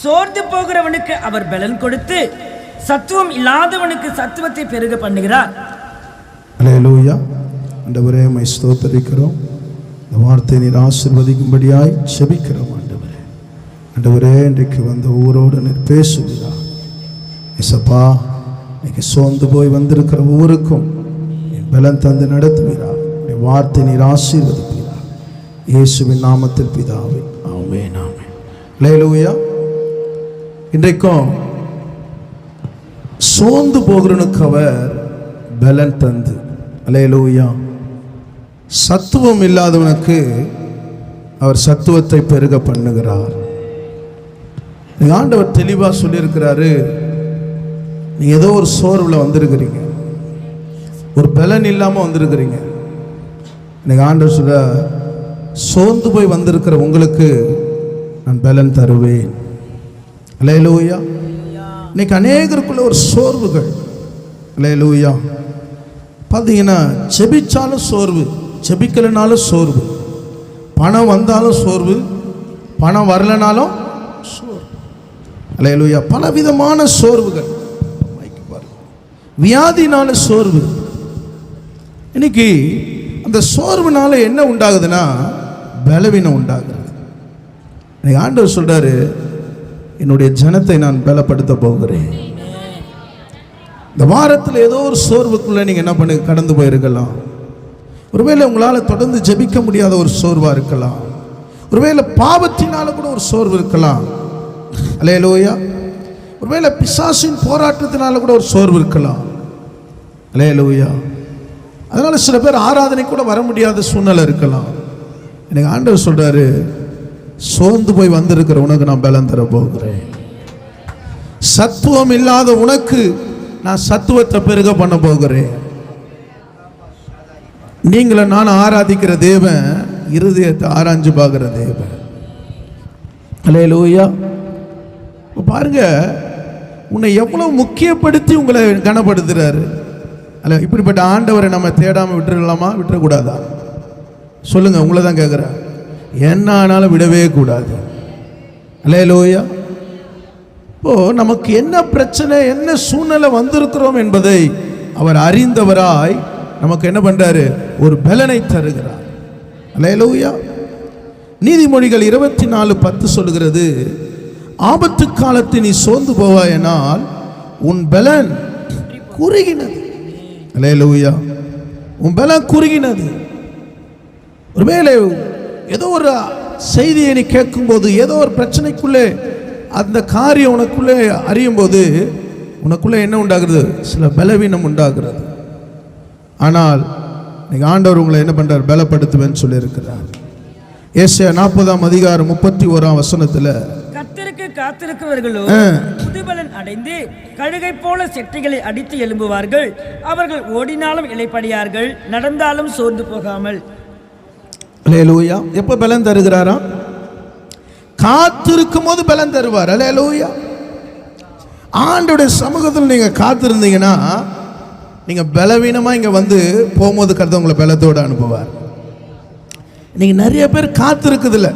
சோர்ந்து போகிறவனுக்கு அவர் பலன் கொடுத்து சத்துவம் இல்லாதவனுக்கு சத்துவத்தை பெருக பண்ணுகிறார். அல்லேலூயா. ஆண்டவரே உம்மை ஸ்தோத்திரிக்கிறோம். இந்த வார்த்தையை நீர் ஆசீர்வதிக்கும்படியாய் ஜெபிக்கிறோம். ஆண்டவரே, ஆண்டவரே இன்றைக்கு வந்த ஊரோடு நீர் பேசுகிறார். இயேசப்பா, இன்னைக்கு சோர்ந்து போய் வந்திருக்கிற ஊருக்கும் நீர் பலன் தந்து நடத்துகிறார். வார்த்தை நீர் ஆசீர்வதிக்கிறார். இயேசுவின் நாமத்தில் பிதாவே, ஆமென் ஆமென். அல்லேலூயா. இன்றைக்கும் சோர்ந்து போகிறவனுக்கு அவர் பலன் தந்து, அல்லேலூயா, சத்துவம் இல்லாதவனுக்கு அவர் சத்துவத்தை பெருக பண்ணுகிறார். ஆண்டவர் தெளிவாக சொல்லியிருக்கிறாரு. நீங்க ஏதோ ஒரு சோர்வில் வந்திருக்கிறீங்க, ஒரு பலன் இல்லாமல் வந்திருக்கிறீங்க. இன்னைக்கு ஆண்டவர் சொல்ல, சோர்ந்து போய் வந்திருக்கிற உங்களுக்கு நான் பலன் தருவேன். அல்லேலூயா. இன்னைக்கு அநேகருக்குள்ள ஒரு சோர்வுகள். அல்லேலூயா. பார்த்தீங்கன்னா, ஜெபிச்சாலும் சோர்வு, ஜெபிக்கலைனாலும் சோர்வு, பணம் வந்தாலும் சோர்வு, பணம் வரலனாலும் சோர்வு. அல்லேலூயா. பலவிதமான சோர்வுகள், வியாதினால சோர்வு. இன்னைக்கு அந்த சோர்வுனால என்ன உண்டாகுதுன்னா பலவீனம் உண்டாகுது. இன்னைக்கு ஆண்டவர் சொல்றாரு, என்னுடைய ஜனத்தை நான் பலப்படுத்த போகிறேன். இந்த வாரத்தில் ஏதோ ஒரு சோர்வுக்குள்ள நீங்க என்ன பண்ணி கடந்து போயிருக்கலாம். ஒருவேளை உங்களால் தொடர்ந்து ஜெபிக்க முடியாத ஒரு சோர்வா இருக்கலாம். ஒருவேளை பாவத்தினால கூட ஒரு சோர்வு இருக்கலாம். அல்லேலூயா. ஒருவேளை பிசாசின் போராட்டத்தினால கூட ஒரு சோர்வு இருக்கலாம். அல்லேலூயா. அதனால சில பேர் ஆராதனை கூட வர முடியாத சூழ்நிலை இருக்கலாம். எனக்கு ஆண்டவர் சொல்றாரு, சோர்ந்து போய் வந்திருக்கிற உனக்கு நான் பலன் தர போகிறேன். சத்துவம் இல்லாத உனக்கு நான் சத்துவத்தை பெருக பண்ண போகிறேன். நீங்கள நான் ஆராதிக்கிற தேவன் இருதயத்தை ஆராய்ஞ்சு பார்க்கிற தேவன். அல்லேலூயா. பாருங்க, உன்னை எவ்வளவு முக்கியப்படுத்தி உங்களை கனப்படுத்துறாரு. அல்ல, இப்படிப்பட்ட ஆண்டவரை நம்ம தேடாம விட்டுறலாமா? விட்டுறக்கூடாதா? சொல்லுங்க, உங்களை தான் கேட்குறேன். என்ன ஆனாலும் விடவே கூடாது. அல்லேலூயா. இப்போ நமக்கு என்ன பிரச்சனை, என்ன சூழ்நிலை வந்திருக்கிறோம் என்பதை அவர் அறிந்தவராய் நமக்கு என்ன பண்றாரு? ஒரு பலனை தருகிறார். அல்லேலூயா. நீதிமொழிகள் 24:10 சொல்லுகிறது, ஆபத்து காலத்தில் நீ சோர்ந்து போவாயனால் உன் பலன் குறுகினது. அல்லேலூயா. உன் பலன் குறுகினது. ஒருவேளை ஏதோ ஒரு செய்தியை நீ கேட்கும்போது, ஏதோ ஒரு பிரச்சனைக்குள்ளே அந்த காரியம் உனக்குள்ளே அறியும் போது உனக்குள்ளே என்ன உண்டாகிறது? சில பலவீனம் உண்டாகிறது. ஆனால் நீங்கள் ஆண்டவர் உங்களை என்ன பண்றார்? பலப்படுத்துவேன்னு சொல்லியிருக்கிறார். ஏசாயா 40:31 கர்த்தருக்கு காத்திருக்கிறவர்களோ புதுபலன் அடைந்து கழுகை போல செட்டைகளை அடித்து எழும்புவார்கள். அவர்கள் ஓடினாலும் இளைப்படையார்கள், நடந்தாலும் சோர்ந்து போகாமல். அல்லேலூயா. எப்போ பலன் தருகிறாரா? காத்திருக்கும் போது பலன் தருவார். அல்லேலூயா. ஆண்டவருடைய சமூகத்தில் நீங்க காத்திருந்தீங்கன்னா நீங்க பலவீனமா இங்க வந்து போகும்போது கர்த்தர் உங்களை பலத்தோடு அனுப்புவார். நீங்க நிறைய பேர் காத்திருக்குதில்ல.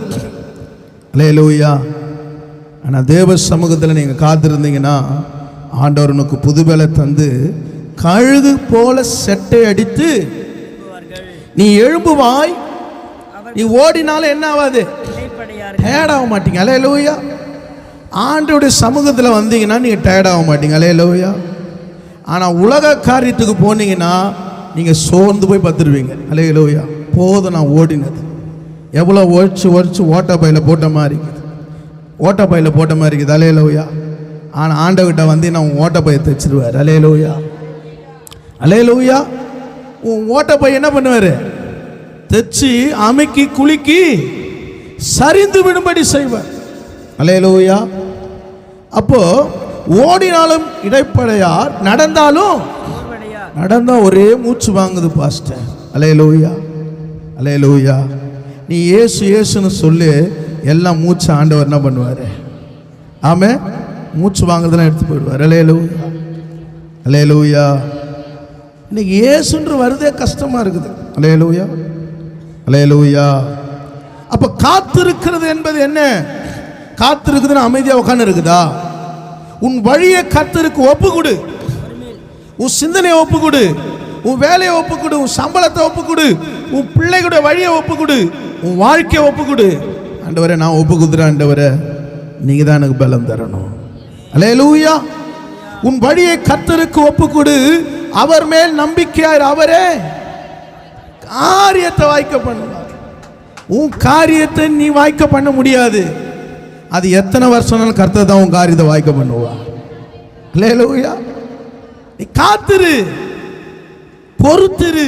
அல்லேலூயா. ஆனா தேவ சமூகத்தில் நீங்க காத்திருந்தீங்கன்னா ஆண்டவர் உனக்கு புது பல தந்து கழுகு போல செட்டை அடித்து நீ எழும்புவாய். நீ ஓடினாலும் என்ன ஆகாது? டயர்ட் ஆக மாட்டீங்க. அல்லேலூயா. ஆண்டவருடைய சமூகத்தில் வந்தீங்கன்னா நீங்க டயர்ட் ஆக மாட்டீங்க. அல்லேலூயா. ஆனால் உலக காரியத்துக்கு போனீங்கன்னா நீங்க சோர்ந்து போய் பத்துருவீங்க. அல்லேலூயா. போதும், நான் ஓடினது எவ்வளோ ஒழிச்சு ஓட்டப்பையில் போட்ட மாதிரி இருக்குது. அல்லேலூயா. ஆனால் ஆண்டவர்கிட்ட வந்து நான் ஓட்டப்பையை தைச்சிருவார். அல்லேலூயா. அல்லேலூயா. உன் ஓட்டப்பை என்ன பண்ணுவார்? தைச்சி அமைக்கி குலுக்கி சரிந்து விடும்படி செய்வார். அல்லேலூயா. அப்போ ஓடினாலும் இடைப்படையார், நடந்தா ஒரே மூச்சு வாங்குது பாஸ்டர். அல்லேலூயா. அல்லேலூயா. நீ இயேசு இயேசுன்னு சொல்லி எல்லாம் மூச்சு ஆண்டவர் என்ன பண்ணுவார்? ஆமே, மூச்சு வாங்குறதெல்லாம் எடுத்து போயிடுவார். அல்லேலூயா. அல்லேலூயா. இன்னைக்கு இயேசுன்ற வருதே கஷ்டமா இருக்குது. அல்லேலூயா. அல்லேலூயா. அப்ப காத்திருக்கிறது என்பது என்ன? காத்திருக்குதுன்னு அமைதியா உட்கார்ந்து இருக்குதா? உன் வழியை கர்த்தருக்கு ஒப்பு கொடு. உன் சிந்தனையை ஒப்பு கொடு, உன் வேலையை ஒப்பு கொடு, உன் சம்பளத்தை ஒப்பு கொடு, உன் பிள்ளைகளுடைய வழியை ஒப்பு கொடு, உன் வாழ்க்கையை ஒப்பு கொடு. ஆண்டவரே, நான் ஒப்பு கொடுக்குறேன் ஆண்டவரே, நீங்க தான் எனக்கு பலம் தரணும். அல்லேலூயா. உன் வழியை கர்த்தருக்கு ஒப்பு கொடு, அவர் மேல் நம்பிக்கையார், அவரே காரியத்தை வாய்க்க பண்ணுவார். உன் காரியத்தை நீ வாய்க்க பண்ண முடியாது. அது எத்தனை வருஷம் கர்த்தர் தான் உன் காரியத்தை வாய்க்க பண்ணுவா. அல்லேலூயா. நீ காத்திரு, பொறுத்திரு,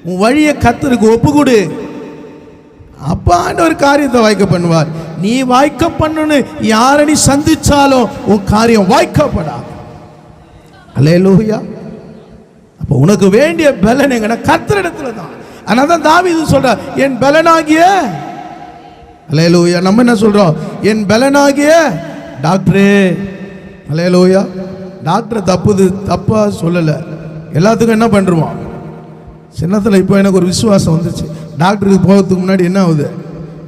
உன் வழியை கர்த்தருக்கு ஒப்பு கொடு. அப்ப ஆண்டவர் காரியத்தை வாய்க்க பண்ணுவார். நீ வாய்க்க பண்ணு, யாரை நீ சந்திச்சாலும் உன் காரியம் வாய்க்கப்படாது. அல்லேலூயா. அப்ப உனக்கு வேண்டிய பலன் எங்கன்னா கர்த்தரிடத்துல தான். அதனால்தான் தாவீது சொல்றார், என் பலனாகிய, அல்லேலூயா. நம்ம என்ன சொல்றோம்? என் பலனாகிய டாக்டரே. அல்லேலூயா. டாக்டர் தப்பா சொல்லல, எல்லாத்துக்கும் என்ன பண்ணுவான் சின்னத்தில். இப்போ எனக்கு ஒரு விசுவாசம் வந்துச்சு, டாக்டருக்கு போகிறதுக்கு முன்னாடி என்ன ஆகுது,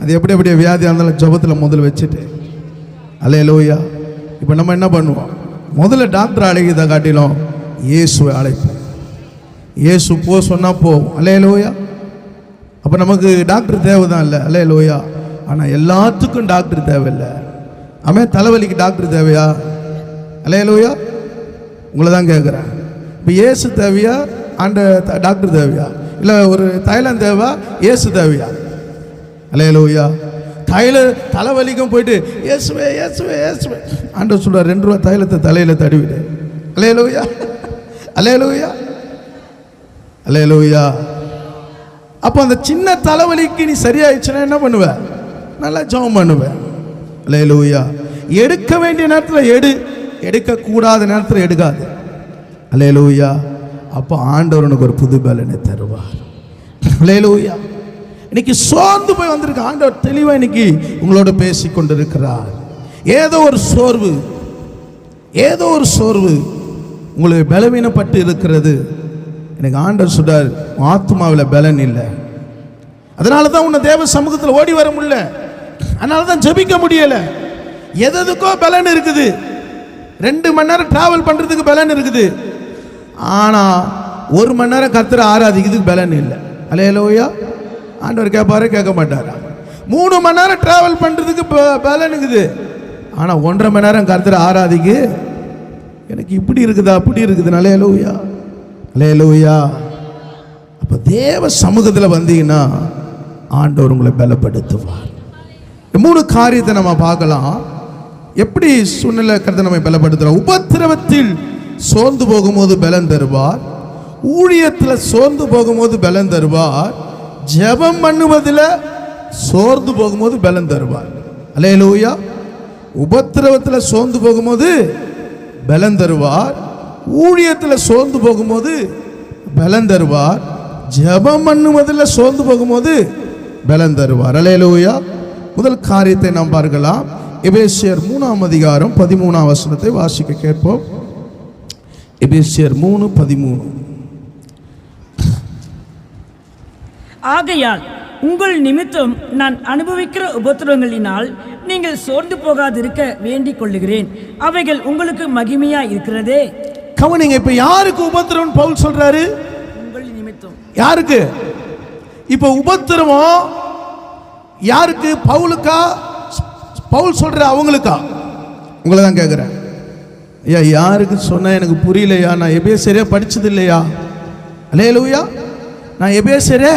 அது எப்படி எப்படியே வியாதியாக இருந்தாலும் ஜபத்தில் முதல்ல வச்சுட்டு. அல்லேலூயா. இப்போ நம்ம என்ன பண்ணுவோம்? முதல்ல டாக்டர் அழைக்கிறத காட்டிலும் இயேசுவை அழைப்போம். இயேசு போ சொன்னால் போவோம். அல்லேலூயா. அப்போ நமக்கு டாக்டர் தேவைதான் இல்லை. அல்லேலூயா. ஆனால் எல்லாத்துக்கும் டாக்டர் தேவையில்லை. அவன் தலைவலிக்கு டாக்டர் தேவையா? அல்லேலூயா. உங்களை தான் கேட்குறேன். இப்போ இயேசு தேவையா, ஆண்ட டாக்டர் தேவையா? இல்லை ஒரு தைலம் தேவையா, இயேசு தேவையா? அல்லேலூயா. தலைவலிக்கும் போயிட்டு இயேசுவே இயேசுவே இயேசுவே ஆண்டவர் சொல்றார், 2 ரூபா தைலத்தை தலையில தடவிடு. அல்லேலூயா. அல்லேலூயா. அல்லேலூயா. அப்போ அந்த சின்ன தலைவலிக்கு நீ சரியாயிடுச்சுன்னா என்ன பண்ணுவ? நல்லா ஜெபம் பண்ணுவ. அல்லேலூயா. எடுக்க வேண்டிய நேரத்தில் எடு, எடுக்கக்கூடாத நேரத்தில் எடுக்காது. அல்லேலூயா. அப்போ ஆண்டவர் உனக்கு ஒரு புது பலனை தருவார். அல்லேலூயா. இன்னைக்கு சோர்ந்து போய் வந்திருக்க ஆண்டவர் தெளிவா இன்னைக்கு உங்களோட பேசி கொண்டிருக்கிறார். ஏதோ ஒரு சோர்வு உங்களுக்கு பலவீனப்பட்டு இருக்கிறது. எனக்கு ஆண்டவர் சொல்றார், ஆத்மாவில் பலன் இல்லை. அதனால தான் உன்னை தேவ சமூகத்தில் ஓடி வர முடியல, அதனால தான் ஜெபிக்க முடியல. எதுக்கோ பலன் இருக்குது. 2 மணி நேரம் டிராவல் பண்றதுக்கு பலன் இருக்குது, ஆனா 1 மணி நேரம் கர்த்தரை ஆராதிக்கிறதுக்கு பலன் இல்லை. அல்லேலூயா. ஆண்டவர் கேட்பாரு, கேட்க மாட்டாரா? 3 மணி நேரம் டிராவல் பண்றதுக்கு பலன் இருக்குது, ஆனா 1.5 மணி நேரம் கர்த்தரை ஆராதிக்கு எனக்கு இப்படி இருக்குதா அப்படி இருக்குது. அல்லேலூயா. அல்லேலூயா. அப்ப தேவ சமூகத்தில் வந்தீங்கன்னா ஆண்டவர் உங்களை பலப்படுத்துவார். 3 காரியத்தை நம்ம பார்க்கலாம். எப்படி சூழ்நிலை கருத்தை நம்ம பலப்படுத்துறோம்? உபத்திரவத்தில் சோர்ந்து போகும்போது பலன் தருவார், ஊழியத்தில் சோர்ந்து போகும்போது பலன் தருவார், ஜெபம் பண்ணுவதில் சோர்ந்து போகும்போது பலன் தருவார். அல்லேலூயா. உபத்திரவத்தில் சோர்ந்து போகும்போது பலன் தருவார், ஊழியத்தில் சோர்ந்து போகும்போது பலன் தருவார், ஜெபம் பண்ணுவதில் சோர்ந்து போகும்போது பலன் தருவார். அல்லேலூயா. முதல் காரியத்தை நாம் பார்க்கலாம். எபேசியர் 3ஆம் அதிகாரம் 13ஆம் வசனத்தை வாசிக்க கேட்போம். எபேசியர் 3:13. ஆகையால் உங்கள் நிமித்தம் நான் அனுபவிக்கிற உபத்திரவங்களினால் நீங்கள் சோர்ந்து போகாதிருக்க வேண்டிக் கொள்ளுகிறேன், அவைகள் உங்களுக்கு மகிமையா இருக்கிறதே. கவனிங்க, இப்ப யாருக்கு உபத்திரவம் பவுல் சொல்றாரு? உங்கள் நிமித்தம். யாருக்கு இப்ப உபத்திரவம்? யாருக்கு? பவுலுக்கா? பவுல் சொல்ற அவங்களுக்கா? உங்களை தான் கேட்கிறேன். ஐயா, யாருக்கு சொன்னா எனக்கு புரியலையா? நான் எபேசியரே படிச்சது இல்லையா? அல்லேலூயா. நான் எபேசியரே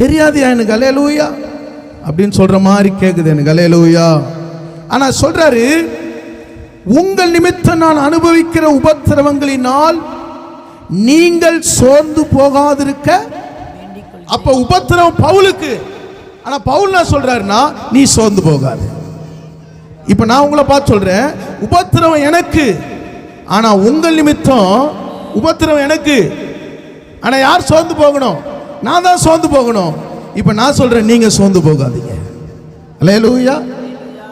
தெரியாதுயா எனக்கு. அல்லேலூயா அப்படின்னு சொல்ற மாதிரி கேக்குது எனக்கு. அல்லேலூயா. ஆனா சொல்றாரு, உங்கள் நிமித்தம் நான் அனுபவிக்கிற உபத்திரவங்களினால் நீங்கள் சோர்ந்து போகாதிருக்க. அப்ப உபத்திரவம் பவுலுக்கு, ஆனா பவுல் என்ன சொல்றாருன்னா, நீ சோர்ந்து போகாது. இப்ப நான் உங்களை பார்த்து சொல்றேன், உபத்திரவம் எனக்கு, ஆனா உங்கள் நிமித்தம் உபத்திரவம் எனக்கு. ஆனா யார் சோர்ந்து போகணும்? நான் தான் சோர்ந்து போகணும். இப்ப நான் சொல்றேன், நீங்க சோர்ந்து போகாதீங்க. அல்லேலூயா.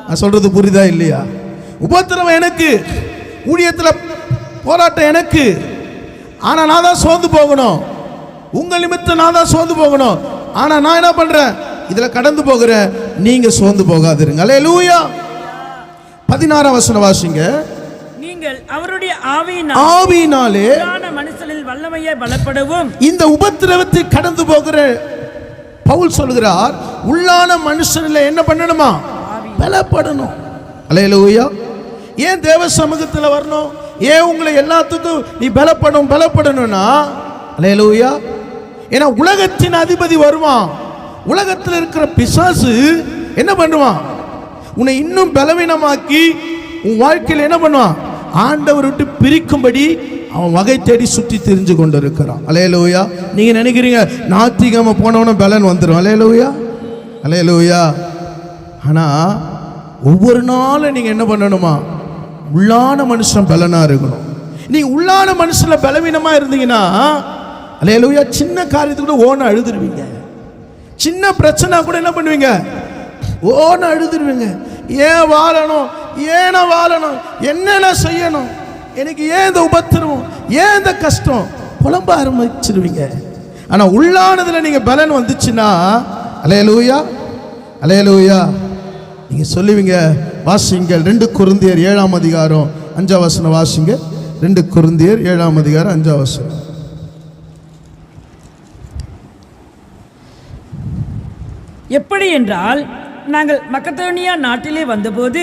நான் சொல்றது புரியுதா இல்லையா? உபத்திரவம் எனக்கு, ஊழியத்தில் போராட்டம் எனக்கு, ஆனா நான் தான் சோர்ந்து போகணும். உங்கள் நிமித்தம் நான் தான் சோர்ந்து போகணும். ஆனா நான் என்ன பண்றேன்? இதுல கடந்து போகிற நீங்க சோர்ந்து போகாதிருங்க. அல்லேலூயா. 16ஆம் வசனம் வாசிங்க. நீங்கள் அவருடைய ஆவியினாலே மனுஷனில் வல்லமையை பலப்படவும். இந்த உபத்திரவத்தை கடந்து போகிற பவுல் சொல்கிறார், உள்ளான மனுஷனில் என்ன பண்ணணுமா? பலப்படணும். அல்லேலூயா. ஏன் தேவ சமூகத்தில் வரணும்? ஏன் உங்களை எல்லாத்துக்கும் நீ பலப்படணும்னா, அல்லேலூயா, ஏன்னா உலகத்தின் அதிபதி வருவான். உலகத்தில் இருக்கிற பிசாசு என்ன பண்ணுவான்? உன்னை இன்னும் பலவீனமாக்கி உன் வாழ்க்கையில் என்ன பண்ணுவான்? ஆண்டவர் விட்டு பிரிக்கும்படி அவன் வகை தேடி சுற்றி திரிஞ்சு கொண்டு இருக்கிறான். அல்லேலூயா. நீங்க நினைக்கிறீங்க நாத்திகம போனவன பலன் வந்துடும். அல்லேலூயா, அல்லேலூயா. ஆனா ஒவ்வொரு நாளும் நீங்க என்ன பண்ணணுமா? உள்ளான மனுஷன் பலனா இருக்கணும். நீங்க உள்ளான மனுஷன்ல பலவீனமா இருந்தீங்கன்னா, அல்லேலூயா, சின்ன காரியத்துக்கு கூட ஓன அழுதுருவீங்க. சின்ன பிரச்சனை கூட என்ன பண்ணுவீங்க? ஓன அழுதுருவீங்க. ஏன் வாழணும்? ஏன வாழணும்? என்னென்ன செய்யணும்? எனக்கு ஏன் இந்த உபத்திரவம்? ஏன் இந்த கஷ்டம்? புலம்ப ஆரம்பிச்சிருவீங்க. ஆனா உள்ளானதுல நீங்க பலன் வந்துச்சுன்னா, அல்லேலூயா, அல்லேலூயா, நீங்க சொல்லுவீங்க. வாசிங்கள் 2 கொரிந்தியர் 7ஆம் அதிகாரம் 5ஆம் வசனம் வாசிங்க. 2 கொரிந்தியர் 7ஆம் அதிகாரம் 5ஆம் வசனம். எப்படி என்றால், நாங்கள் மக்கதோனியா நாட்டிலே வந்தபோது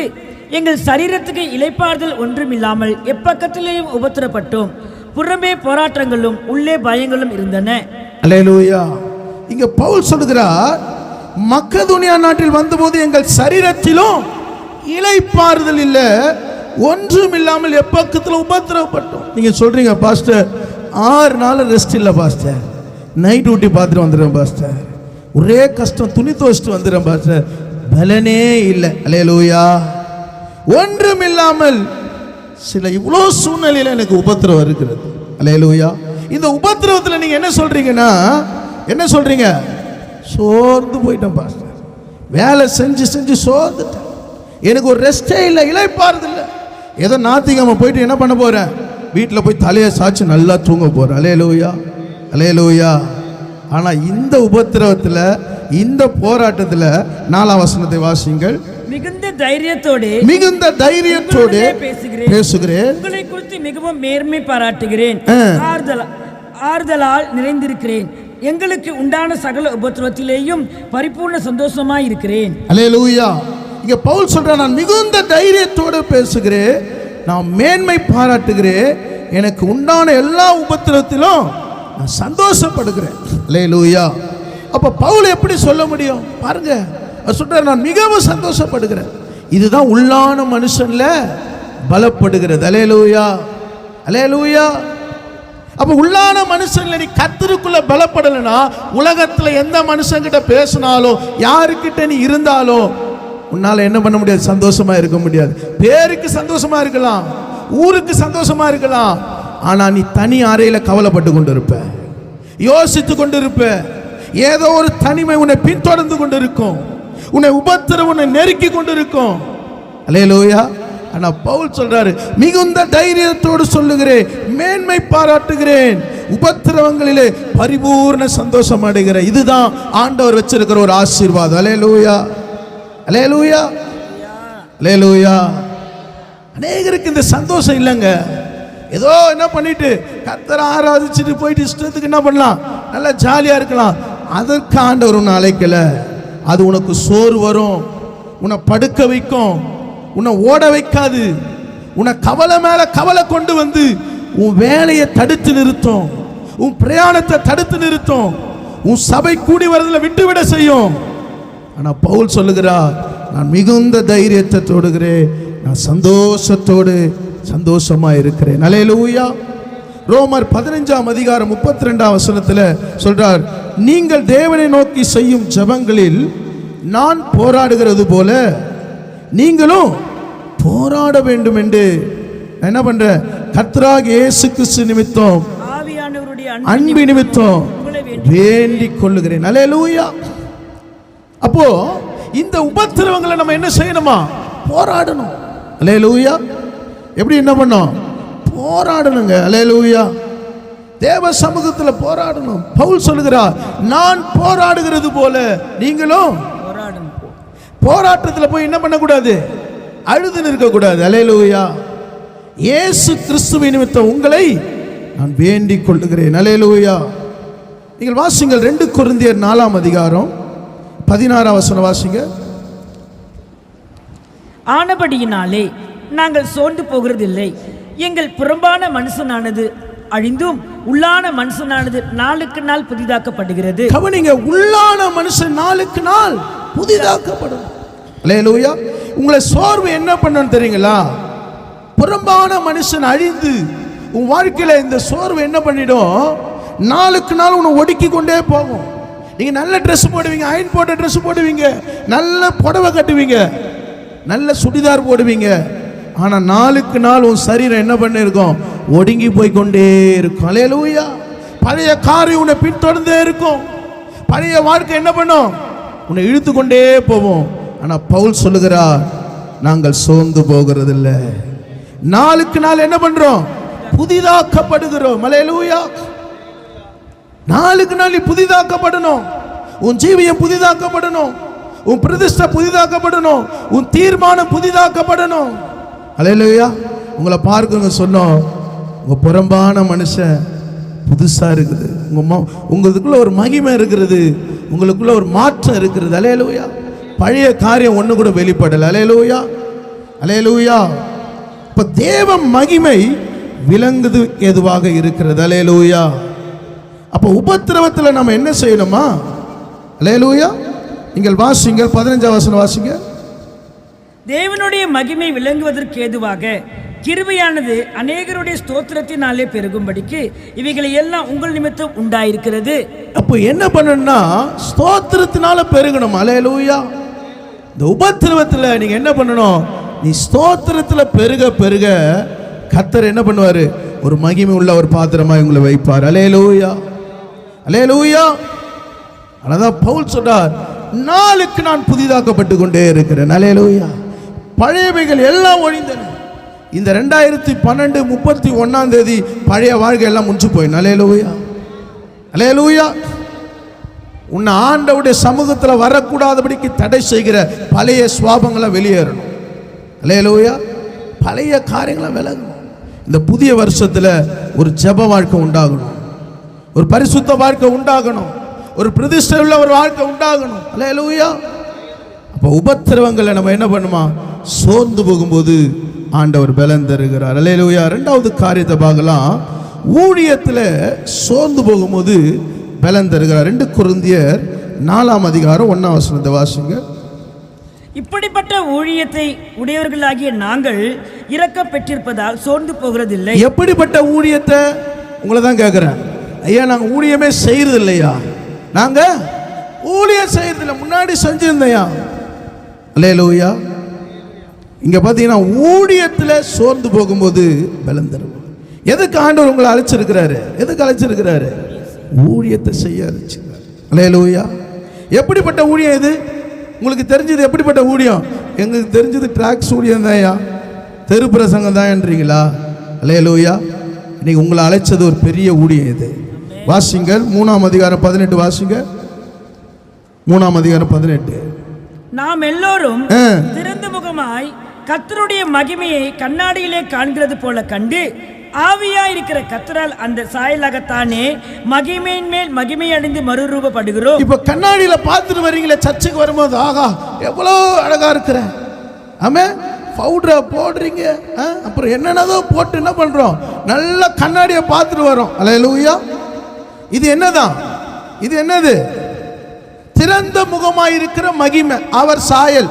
எங்கள் சரீரத்துக்கு இளைப்பாறுதல் ஒன்றுமில்லாமல் எப்பக்கத்திலேயும் உபத்திரப்பட்டோம். புறம்பே போராட்டங்களும் உள்ளே பயங்களும் இருந்தன. அல்லேலூயா. இங்க பவுல் சொல்கிறார், மக்கதோனியா நாட்டில் வந்தபோது எங்கள் சரீரத்திலும் இளைப்பாறுதல் இல்லை, ஒன்றும் இல்லாமல் எப்பக்கத்தில் உபத்திரப்பட்டோம். நீங்க சொல்றீங்க, பாஸ்டர் 6 நாள் ரெஸ்ட் இல்லை பாஸ்டர், நைட் டியூட்டி பார்த்துட்டு வந்துடுறேன் பாஸ்டர், ஒரே கஷ்டம், துணி துவச்சிட்டு வந்துடுறேன் பாஸ்டர், பலனே இல்லை. அல்லேலூயா. ஒன்றும் இல்லாமல் சில இவ்வளோ சூழ்நிலையில் எனக்கு உபத்திரவம் இருக்கிறது. அல்லேலூயா. இந்த உபத்திரவத்தில் நீங்க என்ன சொல்றீங்கன்னா, என்ன சொல்றீங்க? சோர்ந்து போயிட்டேன் பாஸ்டர், வேலை செஞ்சு செஞ்சு சோர்ந்துட்டேன், எனக்கு ஒரு ரெஸ்டே இல்லை, இளைப்பாறுது இல்லை. ஏதோ நாத்திகம போயிட்டு என்ன பண்ண போறேன்? வீட்டில் போய் தலையை சாய்ச்சி நல்லா தூங்க போறேன். அல்லேலூயா, அல்லேலூயா. ஆனா இந்த உபத்திரவத்தில், இந்த போராட்டத்தில் 4ஆம் வசனத்தை வாசிங்கள். மிகுந்த தைரியத்தோடு பேசுகிறேன், உங்களை குறித்து மிகவும் மேன்மை பாராட்டுகிறேன், ஆறுதலால் நிறைந்திருக்கிறேன், எங்களுக்கு உண்டான சகல உபத்திரவத்திலேயும் பரிபூர்ண சந்தோஷமாய் இருக்கிறேன். அல்லேலூயா. இங்க பவுல் சொல்றான், நான் மிகுந்த தைரியத்தோடு பேசுகிறேன், நான் மேன்மை பாராட்டுகிறேன், எனக்கு உண்டான எல்லா உபத்திரவத்திலும் நான் சந்தோஷப்படுகிறேன். அல்லேலூயா. அப்ப பவுல் எப்படி சொல்ல முடியும்? பாருங்க, சொல்றார், நான் மிகவும் சந்தோஷப்படுகிறேன். இதுதான் உள்ளான மனுஷன்ல பலப்படுகிறது. அல்லேலூயா, அல்லேலூயா. அப்ப உள்ளான மனுஷன்ல நீ கர்த்தருக்குள்ள பலப்படலைன்னா, உலகத்துல எந்த மனுஷங்கிட்ட பேசினாலும், யாருக்கிட்ட நீ இருந்தாலும், உன்னால என்ன பண்ண முடியாது? சந்தோஷமா இருக்க முடியாது. பேருக்கு சந்தோஷமா இருக்கலாம், ஊருக்கு சந்தோஷமா இருக்கலாம், ஆனா நீ தனி அறையில கவலைப்பட்டு கொண்டு இருப்ப, யோசித்து கொண்டு இருப்ப. ஏதோ ஒரு தனிமை உன்னை பின்தொடர்ந்து கொண்டு இருக்கும், உன்னை உபத்திரம் உன்னை நெருக்கி கொண்டு இருக்கும். அல்லேலூயா. ஆனா பவுல் சொல்றாரு, மிகுந்த தைரியத்தோடு சொல்லுகிறேன், மேன்மை பாராட்டுகிறேன், உபத்திரவங்களிலே பரிபூர்ண சந்தோஷம் அடைகிறேன். இதுதான் ஆண்டவர் வச்சிருக்கிற ஒரு ஆசீர்வாதம். அல்லேலூயா, அல்லேலூயா, அல்லேலூயா. அநேகருக்கு இந்த சந்தோஷம் இல்லைங்க. ஏதோ என்ன பண்ணிட்டு கர்த்தரை ஆராதிச்சுட்டு போயிட்டு இஷ்டத்துக்கு என்ன பண்ணலாம், நல்லா ஜாலியா இருக்கலாம். அதற்கு ஆண்டவர் உன்னை அழைக்கல. அது உனக்கு சோறு வரும், உன்னை படுக்க வைக்கும், உன்னை ஓட வைக்காது, உன்னை கவலை மேல கவலை கொண்டு வந்து உன் வேலையை தடுத்து நிறுத்தும், உன் பிரயாணத்தை தடுத்து நிறுத்தும், உன் சபை கூடி வரதுல விட்டுவிட செய்யும். ஆனா பவுல் சொல்லுகிறார், நான் மிகுந்த தைரியத்தை தொடுகிறேன், நான் சந்தோஷத்தோடு சந்தோஷமா இருக்கிறேன். அல்லேலூயா. ரோமர் 15ஆம் அதிகாரம் 32ஆம் வசனத்தில் சொல்றார், நீங்கள் தேவனை நோக்கி செய்யும் ஜெபங்களில் நான் போராடுகிறது போல நீங்களும் போராட வேண்டும் என்று என்ன பண்ற? கர்த்தராகிய இயேசு கிறிஸ்து நிமித்தம், ஆவியானவருடைய அன்பு நிமித்தம் வேண்டிக் கொள்ளுகிறேன். அல்லேலூயா. அப்போ இந்த உபத்திரவங்களை நம்ம என்ன செய்யணுமா? போராடணும். அல்லேலூயா. எப்படி என்ன பண்ணோம்? போராடணுங்க. அல்லேலூயா. தேவ சமூகத்தில் போராடணும். பவுல் சொல்லுகிறார், நான் போராடுகிறது போல நீங்களும் போராடணும். போராட்டத்தில் போய் என்ன பண்ணக்கூடாது? அழுது நிற்கக்கூடாது. அல்லேலூயா. இயேசு கிறிஸ்துவின் நிமித்தம் உங்களை நான் வேண்டிக் கொள்ளுகிறேன். அல்லேலூயா. நீங்கள் வாசிங்கள் 2 கொரிந்தியர் 4ஆம் அதிகாரம் 16ஆம் வசனம் வாசிங்க. ஆனபடியினாலே நாங்கள் சோர்ந்து போகிறதில்லை. எங்கள் புறம்பான மனுஷனானது அழிந்தும் உள்ளான மனுஷனானது நாளுக்கு நாள் புதிதாக்கப்படுகிறது. கவனிங்க, உள்ளான மனுஷன் நாளுக்கு நாள் புதிதாக்கப்படும். அல்லேலூயா. உங்களை சோர்வு என்ன பண்ணணும் தெரியுங்களா? புறம்பான மனுஷன் அழிந்து உன் வாழ்க்கையில இந்த சோர்வு என்ன பண்ணிடும்? நாளுக்கு நாள் உன்னை ஒடுக்கி கொண்டே போகும். நீங்க நல்ல ட்ரெஸ் போடுவீங்க, அயன் போட்ட ட்ரெஸ் போடுவீங்க, நல்ல புடவை கட்டுவீங்க, நல்ல சுடிதார் போடுவீங்க. ஆனா நாளுக்கு நாள் உன் சரீரம் என்ன பண்ண இருக்கும்? ஒடுங்கி போய் கொண்டே இருக்கும். அல்லேலூயா. பழைய காரியம் உன்னை பின்தொடர்ந்தே இருக்கும். பழைய வாழ்க்கை என்ன பண்ணும்? உன்னை இழுத்து கொண்டே போவோம். ஆனா பவுல் சொல்லுகிறார், நாங்கள் சோர்ந்து போகிறதில்லை. நாளுக்கு நாள் என்ன பண்றோம்? புதிதாக்கப்படுகிறோம். அல்லேலூயா. நாளுக்கு நாள் நீ புதிதாக்கப்படணும். உன் ஜீவியம் புதிதாக்கப்படணும். உன் பிரதிஷ்டை புதிதாக்கப்படணும். உன் தீர்மானம் புதிதாக்கப்படணும். அல்லேலூயா. உங்களை பார்க்குங்க சொன்னோம், உங்க புறம்பான மனுஷன் புதுசா இருக்குது. உங்களுக்குள்ள ஒரு மகிமை இருக்கிறது. உங்களுக்குள்ள ஒரு மாற்றம் இருக்கிறது. அல்லேலூயா. பழைய காரியம் ஒண்ணு கூட வெளிப்படல. அல்லேலூயா. அல்லேலூயா. இப்ப தேவ மகிமை விளங்குது எதுவாக இருக்கிறது. அல்லேலூயா. அப்ப உபத்திரவத்தில் நம்ம என்ன செய்யணுமா? அல்லேலூயா. நீங்கள் வாசிங்கள் 15ஆம் வசனம் வாசிங்க. தேவனுடைய மகிமை விளங்குவதற்கு ஏதுவாக கிருபையானது அநேகருடைய ஸ்தோத்திரத்தினாலே பெருகும்படிக்கு இவைகளை எல்லாம் உங்கள் நிமித்தம் உண்டாயிருக்கிறது. அப்போ என்ன பண்ணணும்னா ஸ்தோத்திரத்தினால பெருகணும். அல்லேலூயா. இந்த உபத்திரவத்தில் நீங்க என்ன பண்ணணும்? நீ ஸ்தோத்திரத்தில் பெருக பெருக கர்த்தர் என்ன பண்ணுவாரு? ஒரு மகிமை உள்ள ஒரு பாத்திரமாய் உங்களை வைப்பார். அல்லேலூயா. அல்லேலூயா. அதான் பவுல் சொல்றார், நாளுக்கு நான் புதிதாக்கப்பட்டு கொண்டே இருக்கிறேன். அல்லேலூயா. பழையவைகள் எல்லாம் ஒழிந்தன. இந்த 2012 31ஆம் தேதி பழைய வாழ்க்கை எல்லாம் முடிஞ்சு போயிடும். அல்லேலூயா. அல்லேலூயா. உன்னை ஆண்டவருடைய சமூகத்தில் வரக்கூடாதபடிக்கு தடை செய்கிற பழைய சுவாபங்களை வெளியேறணும். அல்லேலூயா. பழைய காரியங்களை விலகணும். இந்த புதிய வருஷத்தில் ஒரு ஜெப வாழ்க்கை உண்டாகணும். ஒரு பரிசுத்த வாழ்க்கை உண்டாகணும். ஒரு பிரதிஷ்டை உள்ள ஒரு வாழ்க்கை உண்டாகணும். அல்லேலூயா. அப்போ உபத்திரவங்களை நம்ம என்ன பண்ணுமா? சோர்ந்து போகும்போது ஆண்டவர் பலன் தருகிறார். அல்லேலூயா. 2வது காரியத்தை பார்க்கலாம். ஊழியத்தில் சோர்ந்து போகும்போது பலன் தருகிறார். 2 கொரிந்தியர் 4ஆம் அதிகாரம் 1ஆம் வசனத்தை வாசிங்க. இப்படிப்பட்ட ஊழியத்தை உடையவர்களாகிய நாங்கள் இரக்கம் பெற்றிருப்பதால் சோர்ந்து போகிறதில்லை. எப்படிப்பட்ட ஊழியத்தை? உங்களை தான் கேட்கிறேன். ஐயா, நாங்க ஊழியமே செய்யறது இல்லையா? நாங்க ஊழியம் செய்யறதில்லை, முன்னாடி செஞ்சிருந்தையா? அல்லேலூயா. இங்க பாத்தீங்கன்னா ஊழியத்துல சோர்ந்து போகும்போது பலன் தரும். எதுக்கு ஆண்டவர் உங்களை அழைச்சிருக்கிறாரு? எதுக்கு அழைச்சிருக்கிறாரு? ஊழியத்தை செய்ய அழைச்சிருக்கிறார். அல்லேலூயா. எப்படிப்பட்ட ஊழியம் இது? உங்களுக்கு தெரிஞ்சது எப்படிப்பட்ட ஊழியம்? எங்களுக்கு தெரிஞ்சது டிராக்ஸ் ஊழியம் தான்யா, தெரு பிரசங்கம் தான்ன்றீங்களா? அல்லேலூயா. இன்னைக்கு உங்களை அழைச்சது ஒரு பெரிய ஊழியம் இது. வாசிங்கள் 3ஆம் அதிகாரம் 18 வாசிங்க. 3ஆம் அதிகாரம் 18. நாம் எல்லோரும் திறந்த முகமாய் கர்த்தருடைய மகிமையை கண்ணாடியிலே காண்கிறது போல கண்டு ஆவியாயிருக்கிற கர்த்தரால் அந்த சாயலாகத்தானே மகிமையின் மேல் மகிமை அடைந்து மறுரூபப்படுகிறோம். இப்ப கண்ணாடியில பார்த்துட்டு வரீங்களே சர்ச்சுக்கு வரும்போது, ஆகா எவ்வளோ அழகா இருக்கிற, ஆமே பவுடரை போடுறீங்க, அப்புறம் என்னென்னதோ போட்டு என்ன பண்றோம்? நல்ல கண்ணாடியை பார்த்துட்டு வரோம். அல்லேலூயா. இது என்னதான்? இது என்னது? திறந்த முகமாயிருக்கிற மகிமை, அவர் சாயல்,